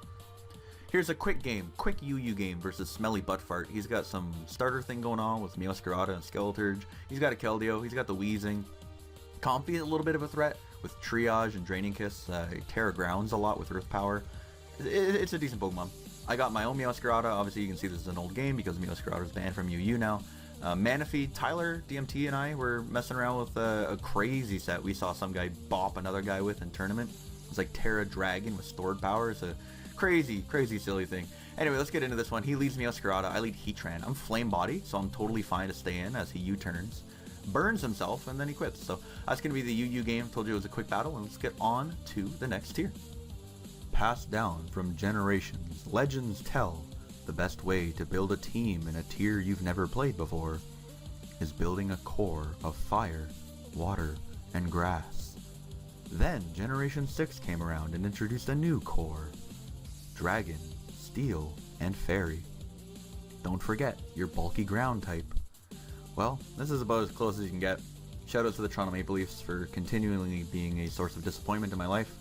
[SPEAKER 1] Here's a quick game, quick UU game versus Smelly Buttfart. He's got some starter thing going on with Meowscarada and Skeleturge. He's got a Keldeo, he's got the Weezing. Comfy is a little bit of a threat with Triage and Draining Kiss. Terra Grounds a lot with Earth Power. It's a decent Pokemon. I got my own Meowscarada. Obviously you can see this is an old game because Meowscarada is banned from UU now. Manaphy, Tyler, DMT, and I were messing around with a crazy set we saw some guy bop another guy with in tournament. It was like Terra Dragon with stored power. It's a crazy silly thing. Anyway, let's get into this one. He leads Meowscarada. I lead Heatran. I'm Flame Body, so I'm totally fine to stay in as he U-turns. Burns himself, and then he quits. So that's going to be the UU game. Told you it was a quick battle, and let's get on to the next tier. Passed down from generations, legends tell, The best way to build a team in a tier you've never played before is building a core of fire, water, and grass. Then Generation 6 came around and introduced a new core: Dragon, Steel, and Fairy. Don't forget your bulky ground type. Well, this is about as close as you can get. Shout out to the Toronto Maple Leafs for continually being a source of disappointment in my life.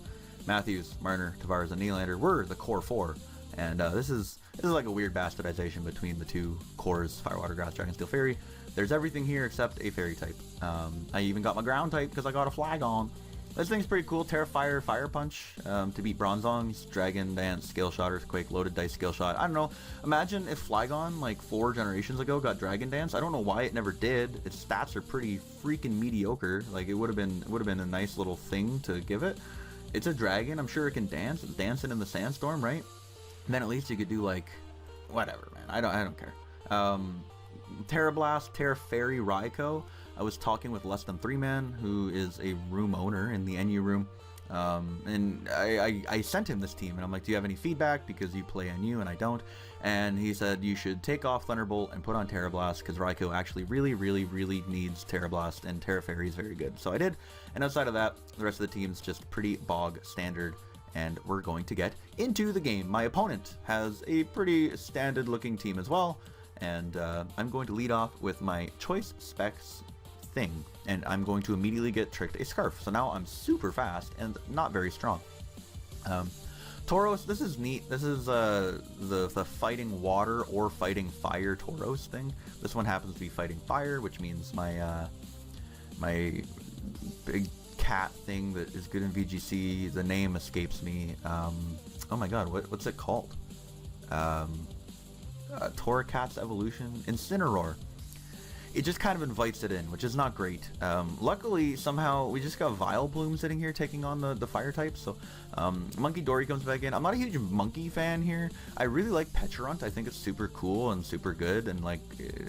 [SPEAKER 1] Matthews, Marner, Tavares, and Nylander were the core 4, and this is like a weird bastardization between the two cores: Fire, Water, Grass, Dragon, Steel, Fairy. There's everything here except a Fairy type. I even got my ground type because I got a flag on. This thing's pretty cool. Fire, Fire Punch to beat Bronzong's Dragon Dance, Scale Shot, Earthquake, Loaded Dice, Scale Shot. I don't know. Imagine if Flygon, like 4 generations ago, got Dragon Dance. I don't know why it never did. Its stats are pretty freaking mediocre. Like, it would have been a nice little thing to give it. It's a dragon. I'm sure it can dance. It's dancing in the sandstorm, right? And then at least you could do, like, whatever, man. I don't care. Terra Blast, Terra Fairy, Raikou. I was talking with Less Than 3 Man, who is a room owner in the NU room, and I sent him this team, and I'm like, do you have any feedback, because you play NU and I don't? And he said you should take off Thunderbolt and put on Terra Blast, because Raikou actually really needs Terra Blast, and Terra Fairy is very good. So I did, and outside of that, the rest of the team's just pretty bog standard, and we're going to get into the game. My opponent has a pretty standard looking team as well, and I'm going to lead off with my choice specs thing, and I'm going to immediately get tricked a Scarf. So now I'm super fast and not very strong. Tauros, this is neat. This is the fighting water or fighting fire Tauros thing. This one happens to be fighting fire, which means my my big cat thing that is good in VGC, the name escapes me. Oh my god, what's it called? Torracat's evolution? Incineroar. It just kind of invites it in, which is not great. Luckily, somehow, we just got Vileplume sitting here taking on the fire types, so Monkey Dory comes back in. I'm not a huge monkey fan here. I really like Pecharunt. I think it's super cool and super good, and like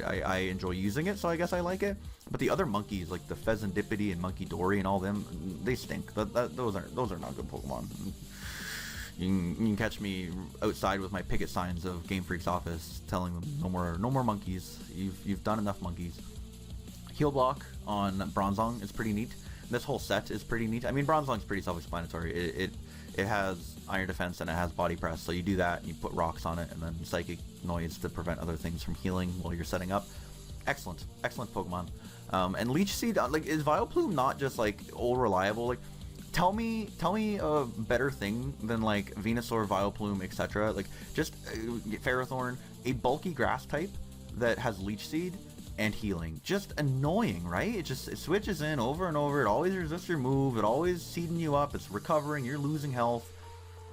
[SPEAKER 1] I enjoy using it, so I guess I like it. But the other monkeys, like the Pheasantipity and Monkey Dory and all them, they stink. Those are not good Pokemon. You can catch me outside with my picket signs of Game Freak's office, telling them no more monkeys. You've done enough monkeys. Heal block on Bronzong is pretty neat. This whole set is pretty neat. I mean, Bronzong's pretty self-explanatory. It has Iron Defense and it has Body Press, so you do that and you put rocks on it, and then Psychic Noise to prevent other things from healing while you're setting up. Excellent Pokemon. And Leech Seed, like, is Vileplume not just like all reliable? Like, Tell me a better thing than like Venusaur, Vileplume, etc. Like just Ferrothorn, a bulky grass type that has Leech Seed and healing. Just annoying, right? It switches in over and over. It always resists your move. It always seeding you up. It's recovering. You're losing health.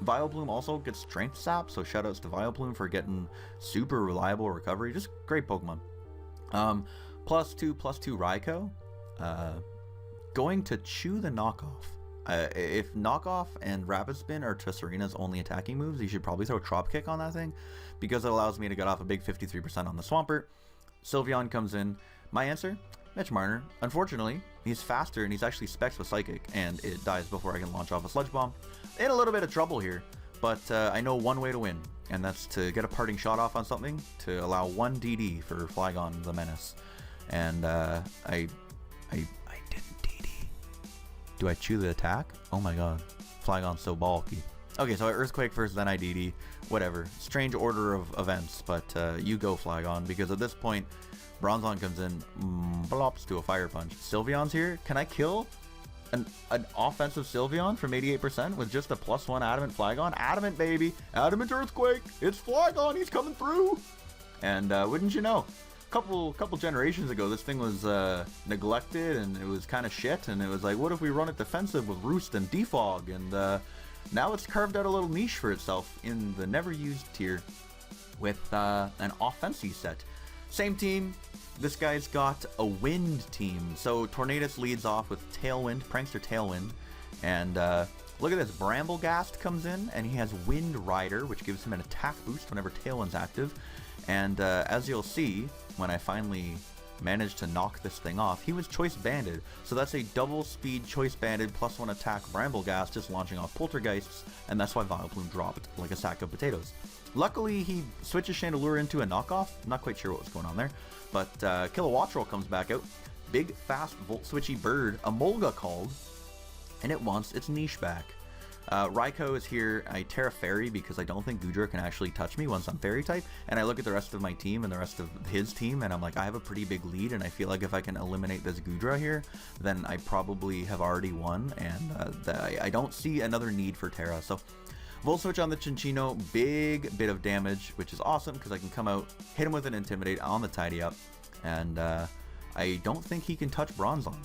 [SPEAKER 1] Vileplume also gets Strength Sap, so shoutouts to Vileplume for getting super reliable recovery. Just great Pokemon. +2/+2 Raikou. Going to chew the knockoff. If Knockoff and Rapid Spin are Tessarina's only attacking moves, you should probably throw Trop Kick on that thing, because it allows me to get off a big 53% on the Swampert. Sylveon comes in. My answer? Mitch Marner. Unfortunately, he's faster and he's actually specs with Psychic, and it dies before I can launch off a Sludge Bomb. In a little bit of trouble here, but I know one way to win, and that's to get a parting shot off on something to allow 1 DD for Flygon the Menace. And I didn't DD. Do I chew the attack? Oh my god. Flygon's so bulky. Okay, so I Earthquake first, then I DD. Whatever. Strange order of events, but you go Flygon, because at this point, Bronzong comes in, blops to a Fire Punch. Sylveon's here. Can I kill an offensive Sylveon from 88% with just a +1 Adamant Flygon? Adamant, baby! Adamant Earthquake! It's Flygon! He's coming through! And wouldn't you know, couple generations ago, this thing was neglected and it was kind of shit, and it was like, what if we run it defensive with Roost and Defog? And now it's carved out a little niche for itself in the never used tier with an offensive set. Same team. This guy's got a wind team. So Tornadus leads off with Tailwind, Prankster Tailwind, and look at this. Bramblegast comes in, and he has Wind Rider, which gives him an attack boost whenever Tailwind's active. And as you'll see, when I finally managed to knock this thing off. He was choice banded, so that's a double speed choice banded +1 attack Brambleghast just launching off Poltergeists, and that's why Vileplume dropped like a sack of potatoes. Luckily, he switches Chandelure into a knockoff. I'm not quite sure what was going on there, but Kilowattrel comes back out. Big, fast, volt switchy bird, Emolga called, and it wants its niche back. Raikou is here. I Terra Fairy because I don't think Goodra can actually touch me once I'm Fairy type, and I look at the rest of my team and the rest of his team, and I'm like, I have a pretty big lead, and I feel like if I can eliminate this Goodra here, then I probably have already won, and I don't see another need for Terra. So Volt Switch on the Chinchino, big bit of damage, which is awesome because I can come out, hit him with an Intimidate on the Tidy Up, and I don't think he can touch Bronzong.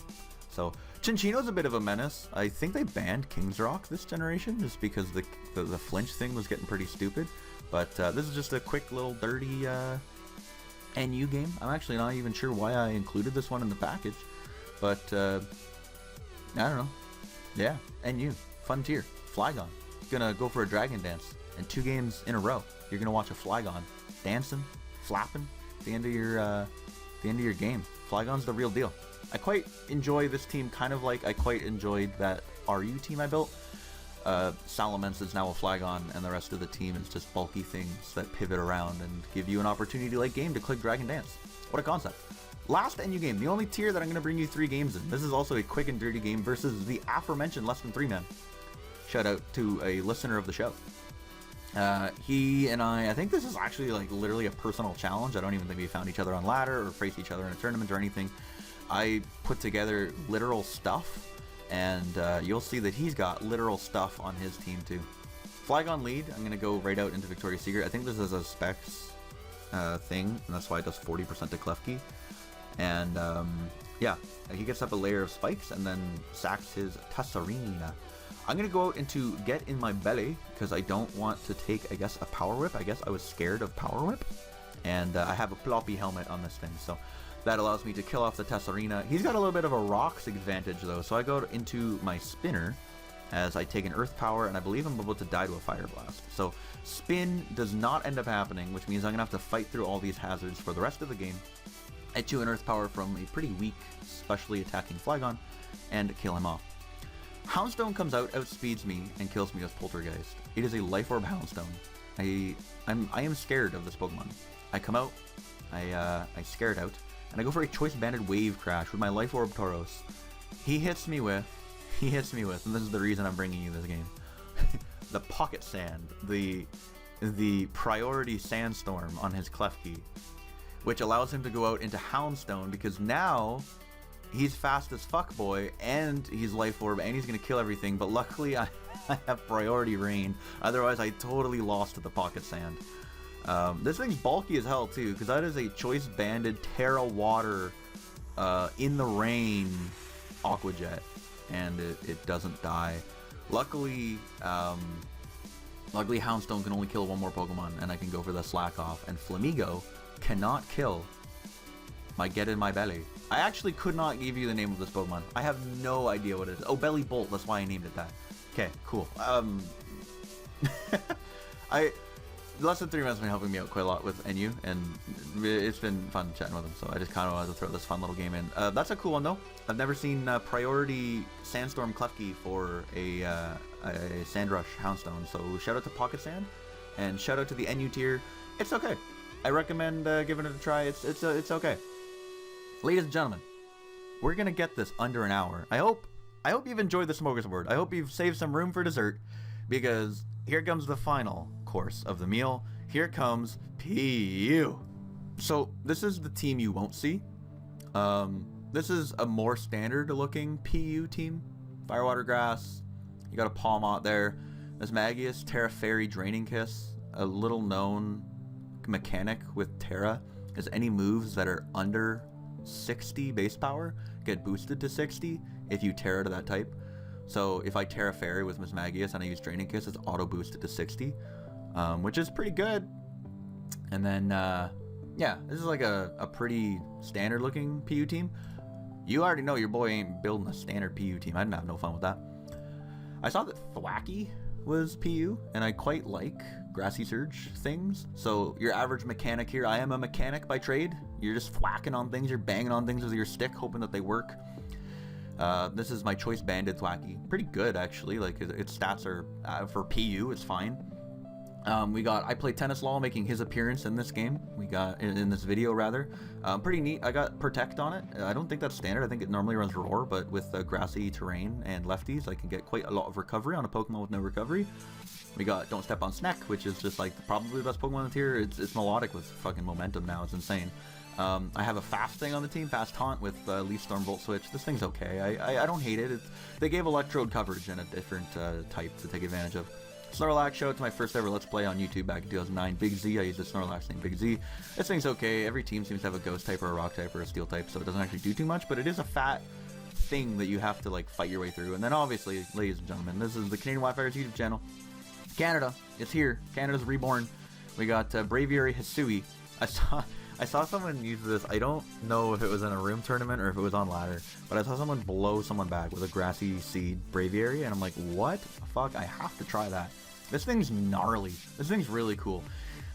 [SPEAKER 1] So Chinchino's a bit of a menace. I think they banned King's Rock this generation just because the flinch thing was getting pretty stupid. But this is just a quick little dirty NU game. I'm actually not even sure why I included this one in the package. But I don't know. Yeah, NU. Fun tier. Flygon. Gonna go for a Dragon Dance. And 2 games in a row, you're gonna watch a Flygon dancing, flapping at the end of your game. Flygon's the real deal. I quite enjoy this team, kind of like I quite enjoyed that RU team I built. Salamence is now a Flygon, and the rest of the team is just bulky things that pivot around and give you an opportunity late game to click Dragon Dance. What a concept. Last NU game, the only tier that I'm going to bring you 3 games in. This is also a quick and dirty game versus the aforementioned less than 3 man. Shout out to a listener of the show. He and I think this is actually like literally a personal challenge. I don't even think we found each other on ladder or faced each other in a tournament or anything. I put together literal stuff, and you'll see that he's got literal stuff on his team too. Flygon lead, I'm going to go right out into Victoria's Secret. I think this is a specs thing, and that's why it does 40% to Klefki. And yeah, he gets up a layer of spikes and then sacks his Tessarina. I'm going to go out into Get in My Belly because I don't want to take, I guess, a Power Whip. I guess I was scared of Power Whip. And I have a Ploppy helmet on this thing, so that allows me to kill off the Tessarina. He's got a little bit of a Rocks advantage, though, so I go into my Spinner as I take an Earth Power, and I believe I'm about to die to a Fire Blast. So Spin does not end up happening, which means I'm going to have to fight through all these hazards for the rest of the game. I chew an Earth Power from a pretty weak, specially attacking Flygon, and kill him off. Houndstone comes out, outspeeds me, and kills me with Poltergeist. It is a Life Orb Houndstone. I am scared of this Pokemon. I come out, I scare it out, and I go for a Choice Banded Wave Crash with my Life Orb Tauros. He hits me with, and this is the reason I'm bringing you this game, the Pocket Sand, the Priority Sandstorm on his Klefki, which allows him to go out into Houndstone because now he's fast as fuck, boy, and he's Life Orb, and he's gonna kill everything, but luckily I have Priority Rain, otherwise I totally lost to the Pocket Sand. This thing's bulky as hell too, because that is a Choice Banded Terra Water in the rain Aqua Jet, and it doesn't die. Luckily Houndstone can only kill 1 more Pokemon, and I can go for the Slack Off, and Flamigo cannot kill my Get in My Belly. I actually could not give you the name of this Pokemon. I have no idea what it is. Oh, Belly Bolt, that's why I named it that. Okay, cool. Less than 3 months has been helping me out quite a lot with NU, and it's been fun chatting with him, so I just kind of wanted to throw this fun little game in. That's a cool one, though. I've never seen Priority Sandstorm Klefki for a Sandrush Houndstone, so shout out to Pocket Sand, and shout out to the NU tier. It's okay. I recommend giving it a try. It's okay. Ladies and gentlemen, we're going to get this under an hour. I hope you've enjoyed the smorgasbord. I hope you've saved some room for dessert, because here comes the final course of the meal. Here comes PU. So this is the team you won't see. This is a more standard looking PU team. Firewater Grass. You got a Palmot there. There's Magius, Terra Fairy, Draining Kiss. A little known mechanic with Terra is any moves that are under 60 base power get boosted to 60 if you Terra to that type. So if I Terra Fairy with Miss Magius and I use Draining Kiss, it's auto boosted to 60, which is pretty good. And then yeah, this is like a pretty standard looking PU team. You already know your boy ain't building a standard PU team. I didn't have no fun with that. I saw that Thwacky was PU, and I quite like Grassy Surge things. So your average mechanic here, I am a mechanic by trade. You're just whacking on things, you're banging on things with your stick, hoping that they work. This is my choice banded thwacky. Pretty good, actually. Like, its stats are, for PU, it's fine. I played Tennis Law making his appearance in this game. We got, in this video rather. Pretty neat. I got Protect on it. I don't think that's standard. I think it normally runs Roar, but with grassy terrain and lefties, I can get quite a lot of recovery on a Pokemon with no recovery. We got Don't Step on Snack, which is just like probably the best Pokemon in the tier. It's melodic with fucking momentum now. It's insane. I have a fast thing on the team, Fast Taunt with Leaf Storm Volt Switch. This thing's okay. I don't hate it. They gave Electrode coverage and a different type to take advantage of. Snorlax, show it to my first ever Let's Play on YouTube back in 2009. Big Z, I used the Snorlax name Big Z. This thing's okay. Every team seems to have a Ghost type or a Rock type or a Steel type, so it doesn't actually do too much, but it is a fat thing that you have to like fight your way through. And then obviously, ladies and gentlemen, this is the CanadianWifier's YouTube channel. Canada, it's here. Canada's reborn. We got Braviary Hisui. I saw someone use this. I don't know if it was in a room tournament or if it was on ladder, but I saw someone blow someone back with a Grassy Seed Braviary, and I'm like, what the fuck? I have to try that. This thing's gnarly. This thing's really cool.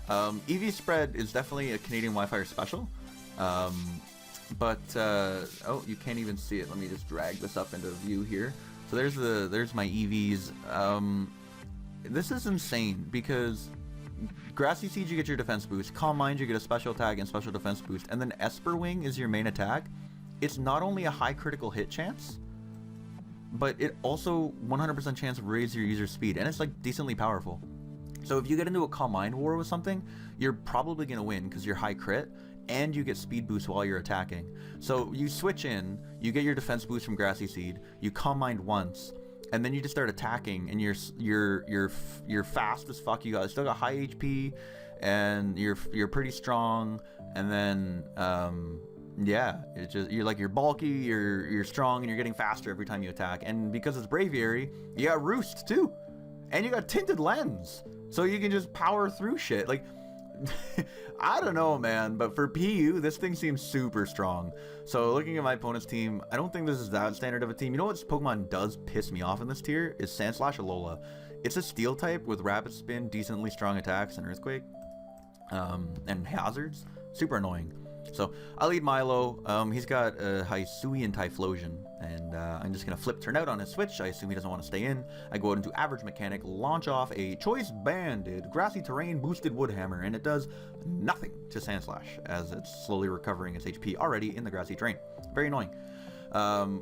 [SPEAKER 1] EV Spread is definitely a CanadianWifier special. Oh, you can't even see it. Let me just drag this up into view here. So there's my EVs. This is insane because Grassy Seed, you get your defense boost. Calm Mind, you get a special attack and special defense boost. And then Esper Wing is your main attack. It's not only a high critical hit chance, but it also 100% chance of raise your user speed, and it's like decently powerful. So if you get into a Calm Mind war with something, you're probably gonna win because you're high crit and you get speed boost while you're attacking. So you switch in, you get your defense boost from Grassy Seed, you Calm Mind once, and then you just start attacking, and you're fast as fuck. You still got high HP, and you're pretty strong, and then yeah, it's just you're bulky, you're strong, and you're getting faster every time you attack. And because it's Braviary, you got Roost too, and you got Tinted Lens, so you can just power through shit. Like, I don't know, man, but for PU, this thing seems super strong. So looking at my opponent's team, I don't think this is that standard of a team. You know what Pokemon does piss me off in this tier is Sandslash Alola. It's a Steel type with Rapid Spin, decently strong attacks, and Earthquake, and Hazards. Super annoying. So I lead Milo. He's got a Hisui and Typhlosion, and I'm just gonna flip turn out on his switch. I assume he doesn't want to stay in. I go out into Average Mechanic, launch off a Choice Banded Grassy Terrain Boosted Woodhammer, and it does nothing to Sandslash as it's slowly recovering its HP already in the Grassy Terrain. Very annoying.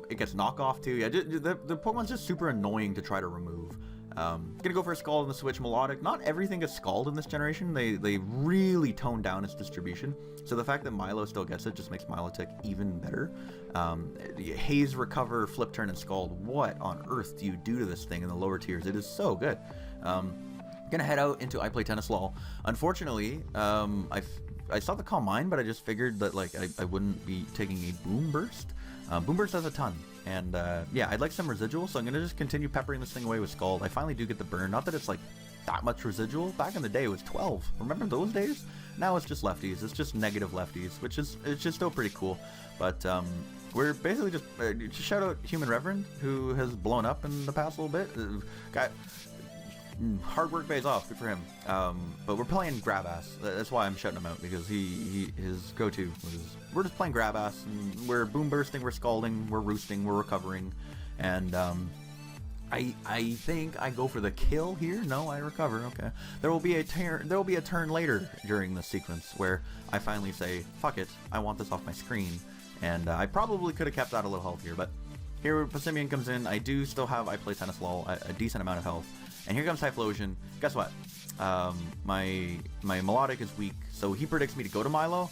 [SPEAKER 1] It gets knockoff too. Yeah, the Pokemon's just super annoying to try to remove. Gonna go for a Scald on the Switch Melodic. Not everything gets Scald in this generation. They really toned down its distribution. So the fact that Milo still gets it just makes Milotic even better. Haze, Recover, Flip Turn, and Scald. What on earth do you do to this thing in the lower tiers? It is so good. Gonna head out into I Play Tennis Law. Unfortunately, I saw the Calm Mind, but I just figured that like I wouldn't be taking a Boom Burst. Boom Burst has a ton. And yeah, I'd like some residual, so I'm going to just continue peppering this thing away with Scald. I finally do get the burn. Not that it's like that much residual. Back in the day, it was 12. Remember those days? Now it's just lefties. It's just negative lefties, which is it's just still pretty cool. But we're basically just shout out Human Reverend, who has blown up in the past little bit. Guy, hard work pays off. Good for him. But we're playing Grab Ass. That's why I'm shutting him out, because his go-to was we're just playing Grab Ass, and we're Boom Bursting, we're Scalding, we're Roosting, we're Recovering, and I think I go for the kill here. No, I recover. Okay. There will be a turn later during the sequence where I finally say, fuck it, I want this off my screen, and I probably could have kept that a little healthier, but here Passimian comes in. I do still have I Play Tennis Law, a decent amount of health. And here comes Typhlosion. Guess what? My Melodic is weak, so he predicts me to go to Milo.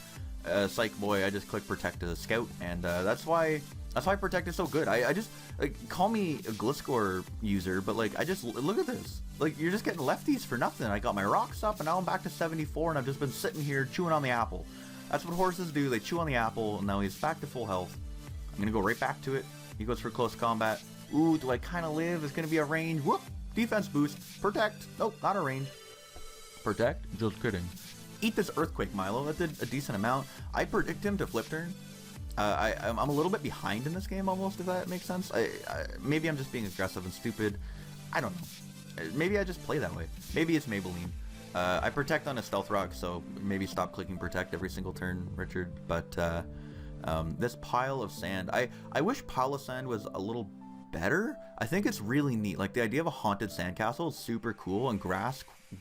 [SPEAKER 1] Psych boy, I just click Protect to the Scout, and that's why Protect is so good. I just like, call me a Gliscor user, but like I just look at this. Like, you're just getting lefties for nothing. I got my rocks up, and now I'm back to 74, and I've just been sitting here chewing on the apple. That's what horses do. They chew on the apple, and now he's back to full health. I'm gonna go right back to it. He goes for close combat. Ooh, do I kind of live? It's gonna be a range. Whoop! Defense boost. Protect. Nope, not a range. Protect? Just kidding. Eat this Earthquake, Milo. That did a decent amount. I predict him to flip turn. I'm a little bit behind in this game almost, if that makes sense. Maybe I'm just being aggressive and stupid. I don't know. Maybe I just play that way. Maybe it's Maybelline. I protect on a stealth rock, so maybe stop clicking protect every single turn, Richard. But this pile of sand, I wish pile of sand was a little better. I think it's really neat. Like the idea of a haunted sandcastle is super cool, and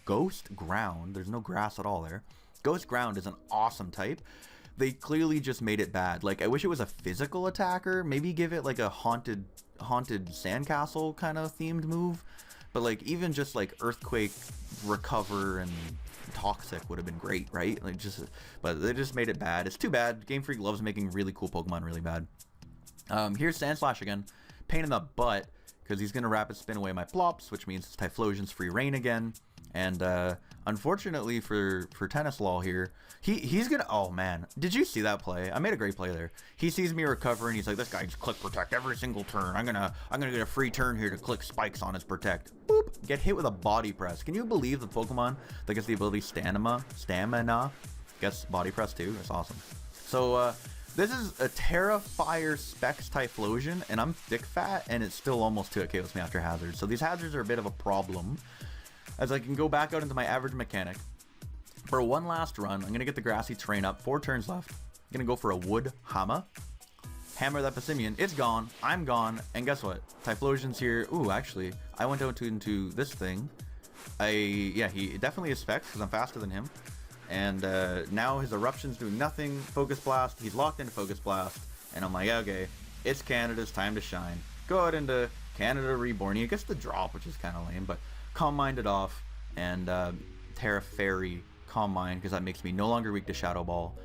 [SPEAKER 1] ghost ground, there's no grass at all there. Ghost ground is an awesome type. They clearly just made it bad. Like I wish it was a physical attacker. Maybe give it like a haunted sandcastle kind of themed move. But like even just like earthquake, recover, and toxic would have been great, right? Like but they just made it bad. It's too bad. Game Freak loves making really cool Pokemon really bad. Here's Sandslash again. Pain in the butt, because he's gonna rapid spin away my plops, which means it's Typhlosion's free reign again. And unfortunately for Tennislaw here, he's gonna, oh man, did you see that play? I made a great play there. He sees me recover and he's like, this guy just click protect every single turn. I'm gonna get a free turn here to click spikes on his protect. Boop, get hit with a body press. Can you believe the Pokemon that gets the ability stamina gets body press too? That's awesome. So this is a Terra Fire Specs Typhlosion, and I'm thick fat, and it's still almost 2 KOs me after hazards. So these hazards are a bit of a problem, as I can go back out into my average mechanic. For one last run, I'm going to get the grassy terrain up, 4 turns left. I'm going to go for a wood hammer. Hammer that Passimian. It's gone. I'm gone. And guess what? Typhlosion's here. Ooh, actually, I went out into this thing. Yeah, he definitely is specs because I'm faster than him. And now his eruption's doing nothing. Focus Blast. He's locked into Focus Blast. And I'm like, okay, it's Canada's time to shine. Go out into Canada Reborn. He gets the drop, which is kind of lame, but Calm Minded off. And Terra Fairy Calm Mind, because that makes me no longer weak to Shadow Ball.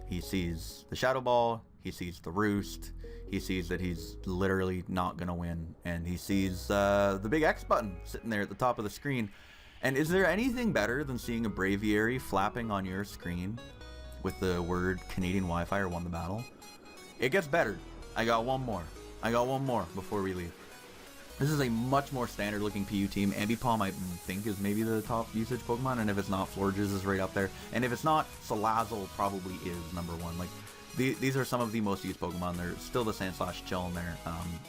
[SPEAKER 1] He sees the Shadow Ball. He sees the Roost. He sees that he's literally not going to win. And he sees the big X button sitting there at the top of the screen. And is there anything better than seeing a Braviary flapping on your screen with the word CanadianWifier won the battle? It gets better. I got one more. Before we leave. This is a much more standard looking PU team. Ambipom I think is maybe the top usage Pokemon, and if it's not, Florges is right up there. And if it's not, Salazzle probably is number 1. Like these are some of the most used Pokemon. They're still the Sandslash chilling there.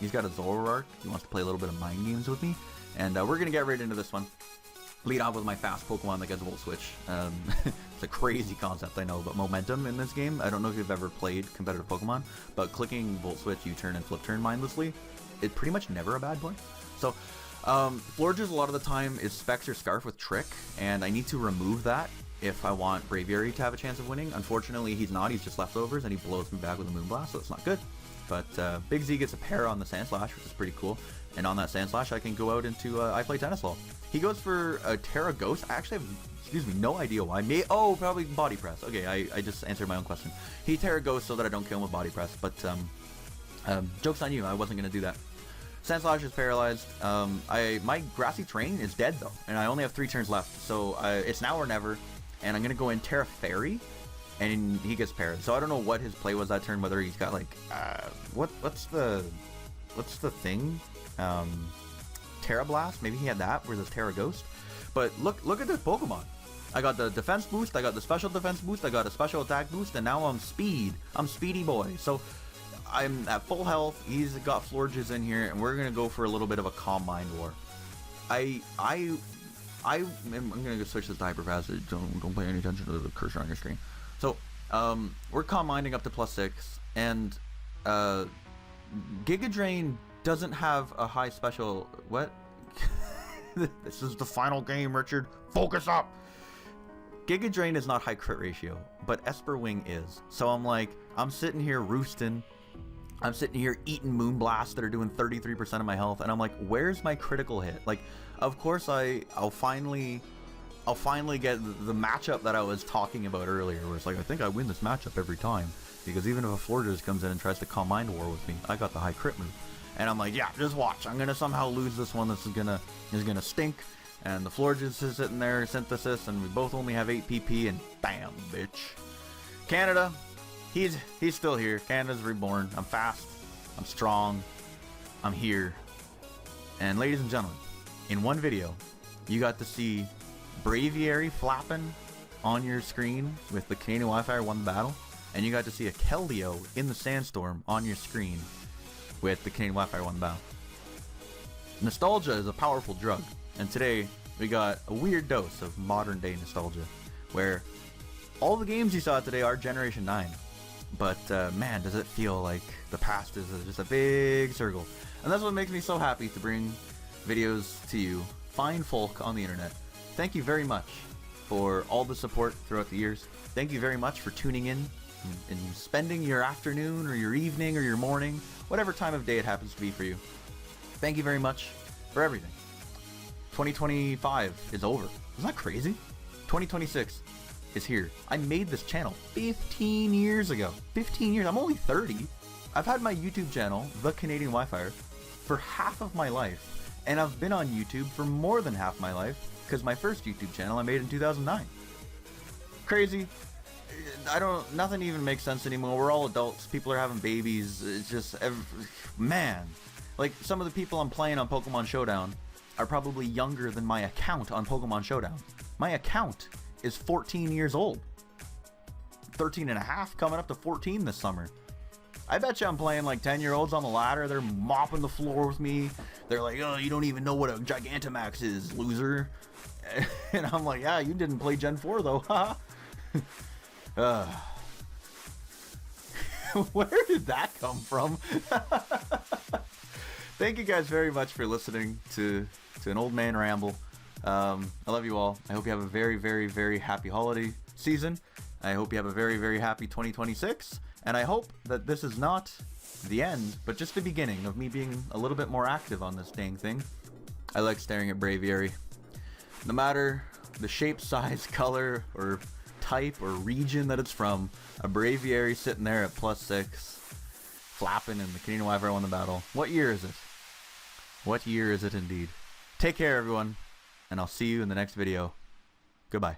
[SPEAKER 1] He's got a Zoroark. He wants to play a little bit of mind games with me. And we're going to get right into this one. Lead off with my fast Pokemon that gets Volt Switch. It's a crazy concept, I know, but momentum in this game, I don't know if you've ever played competitive Pokemon, but clicking Volt Switch, U-turn, and Flip Turn mindlessly, it's pretty much never a bad play. So, Florges a lot of the time is Specs or Scarf with Trick, and I need to remove that if I want Braviary to have a chance of winning. Unfortunately, he's not. He's just leftovers, and he blows me back with a Moonblast, so it's not good. But Big Z gets a pair on the Sandslash, which is pretty cool. And on that Sandslash, I can go out into I play Tennislaw. He goes for a Terra Ghost. I actually have, no idea why. Oh, probably Body Press. Okay, I just answered my own question. He Terra Ghost so that I don't kill him with Body Press. But joke's on you. I wasn't going to do that. Sandslash is paralyzed. My Grassy Terrain is dead, though. And I only have 3 turns left. So it's now or never. And I'm going to go in Terra Fairy. And he gets paralyzed. So I don't know what his play was that turn. Whether he's got like... What's the thing? Terra Blast, maybe he had that where there's Terra Ghost. But look at this Pokemon. I got the defense boost, I got the special defense boost, I got a special attack boost, and now I'm speedy boy. So I'm at full health. He's got Florges in here, and we're gonna go for a little bit of a Calm Mind war. I'm gonna go switch this to Hyper Passage. Don't pay any attention to the cursor on your screen. So we're Calm Minding up to +6, and Giga Drain doesn't have a high special... What? This is the final game, Richard. Focus up! Giga Drain is not high crit ratio, but Esper Wing is. So I'm sitting here roosting. I'm sitting here eating Moonblasts that are doing 33% of my health, and I'm like, where's my critical hit? Like, of course I'll finally get the matchup that I was talking about earlier, where it's like, I think I win this matchup every time. Because even if a Florges comes in and tries to Calm Mind War with me, I got the high crit move. And I'm like, yeah, just watch. I'm gonna somehow lose this one. This is gonna stink. And the Florges is sitting there, Synthesis, and we both only have 8 PP, and bam, bitch. Canada, he's still here. Canada's reborn. I'm fast. I'm strong. I'm here. And ladies and gentlemen, in one video, you got to see Braviary flapping on your screen with the CanadianWifier won the battle, and you got to see a Keldeo in the sandstorm on your screen with the CanadianWifier won the battle. Nostalgia is a powerful drug, and today we got a weird dose of modern day nostalgia, where all the games you saw today are Generation 9, but man, does it feel like the past is just a big circle. And that's what makes me so happy to bring videos to you, fine folk on the internet. Thank you very much for all the support throughout the years. Thank you very much for tuning in and spending your afternoon or your evening or your morning, whatever time of day it happens to be for you. Thank you very much for everything. 2025 is over. Isn't that crazy? 2026 is here. I made this channel 15 years ago. 15 years. I'm only 30. I've had my YouTube channel, The CanadianWifier, for half of my life. And I've been on YouTube for more than half my life, because my first YouTube channel I made in 2009. Crazy. Nothing even makes sense anymore. We're all adults. People are having babies. It's just, man. Like, some of the people I'm playing on Pokemon Showdown are probably younger than my account on Pokemon Showdown. My account is 14 years old. 13 and a half, coming up to 14 this summer. I bet you I'm playing like 10-year-olds on the ladder. They're mopping the floor with me. They're like, oh, you don't even know what a Gigantamax is, loser. And I'm like, yeah, you didn't play Gen 4 though, haha. Where did that come from? Thank you guys very much for listening to an old man ramble. I love you all. I hope you have a very, very, very happy holiday season. I hope you have a very, very happy 2026. And I hope that this is not the end, but just the beginning of me being a little bit more active on this dang thing. I like staring at Braviary. No matter the shape, size, color, or type, or region that it's from, a Braviary sitting there at +6, flapping, and the CanadianWifier won the battle. What year is it? What year is it indeed? Take care, everyone, and I'll see you in the next video. Goodbye.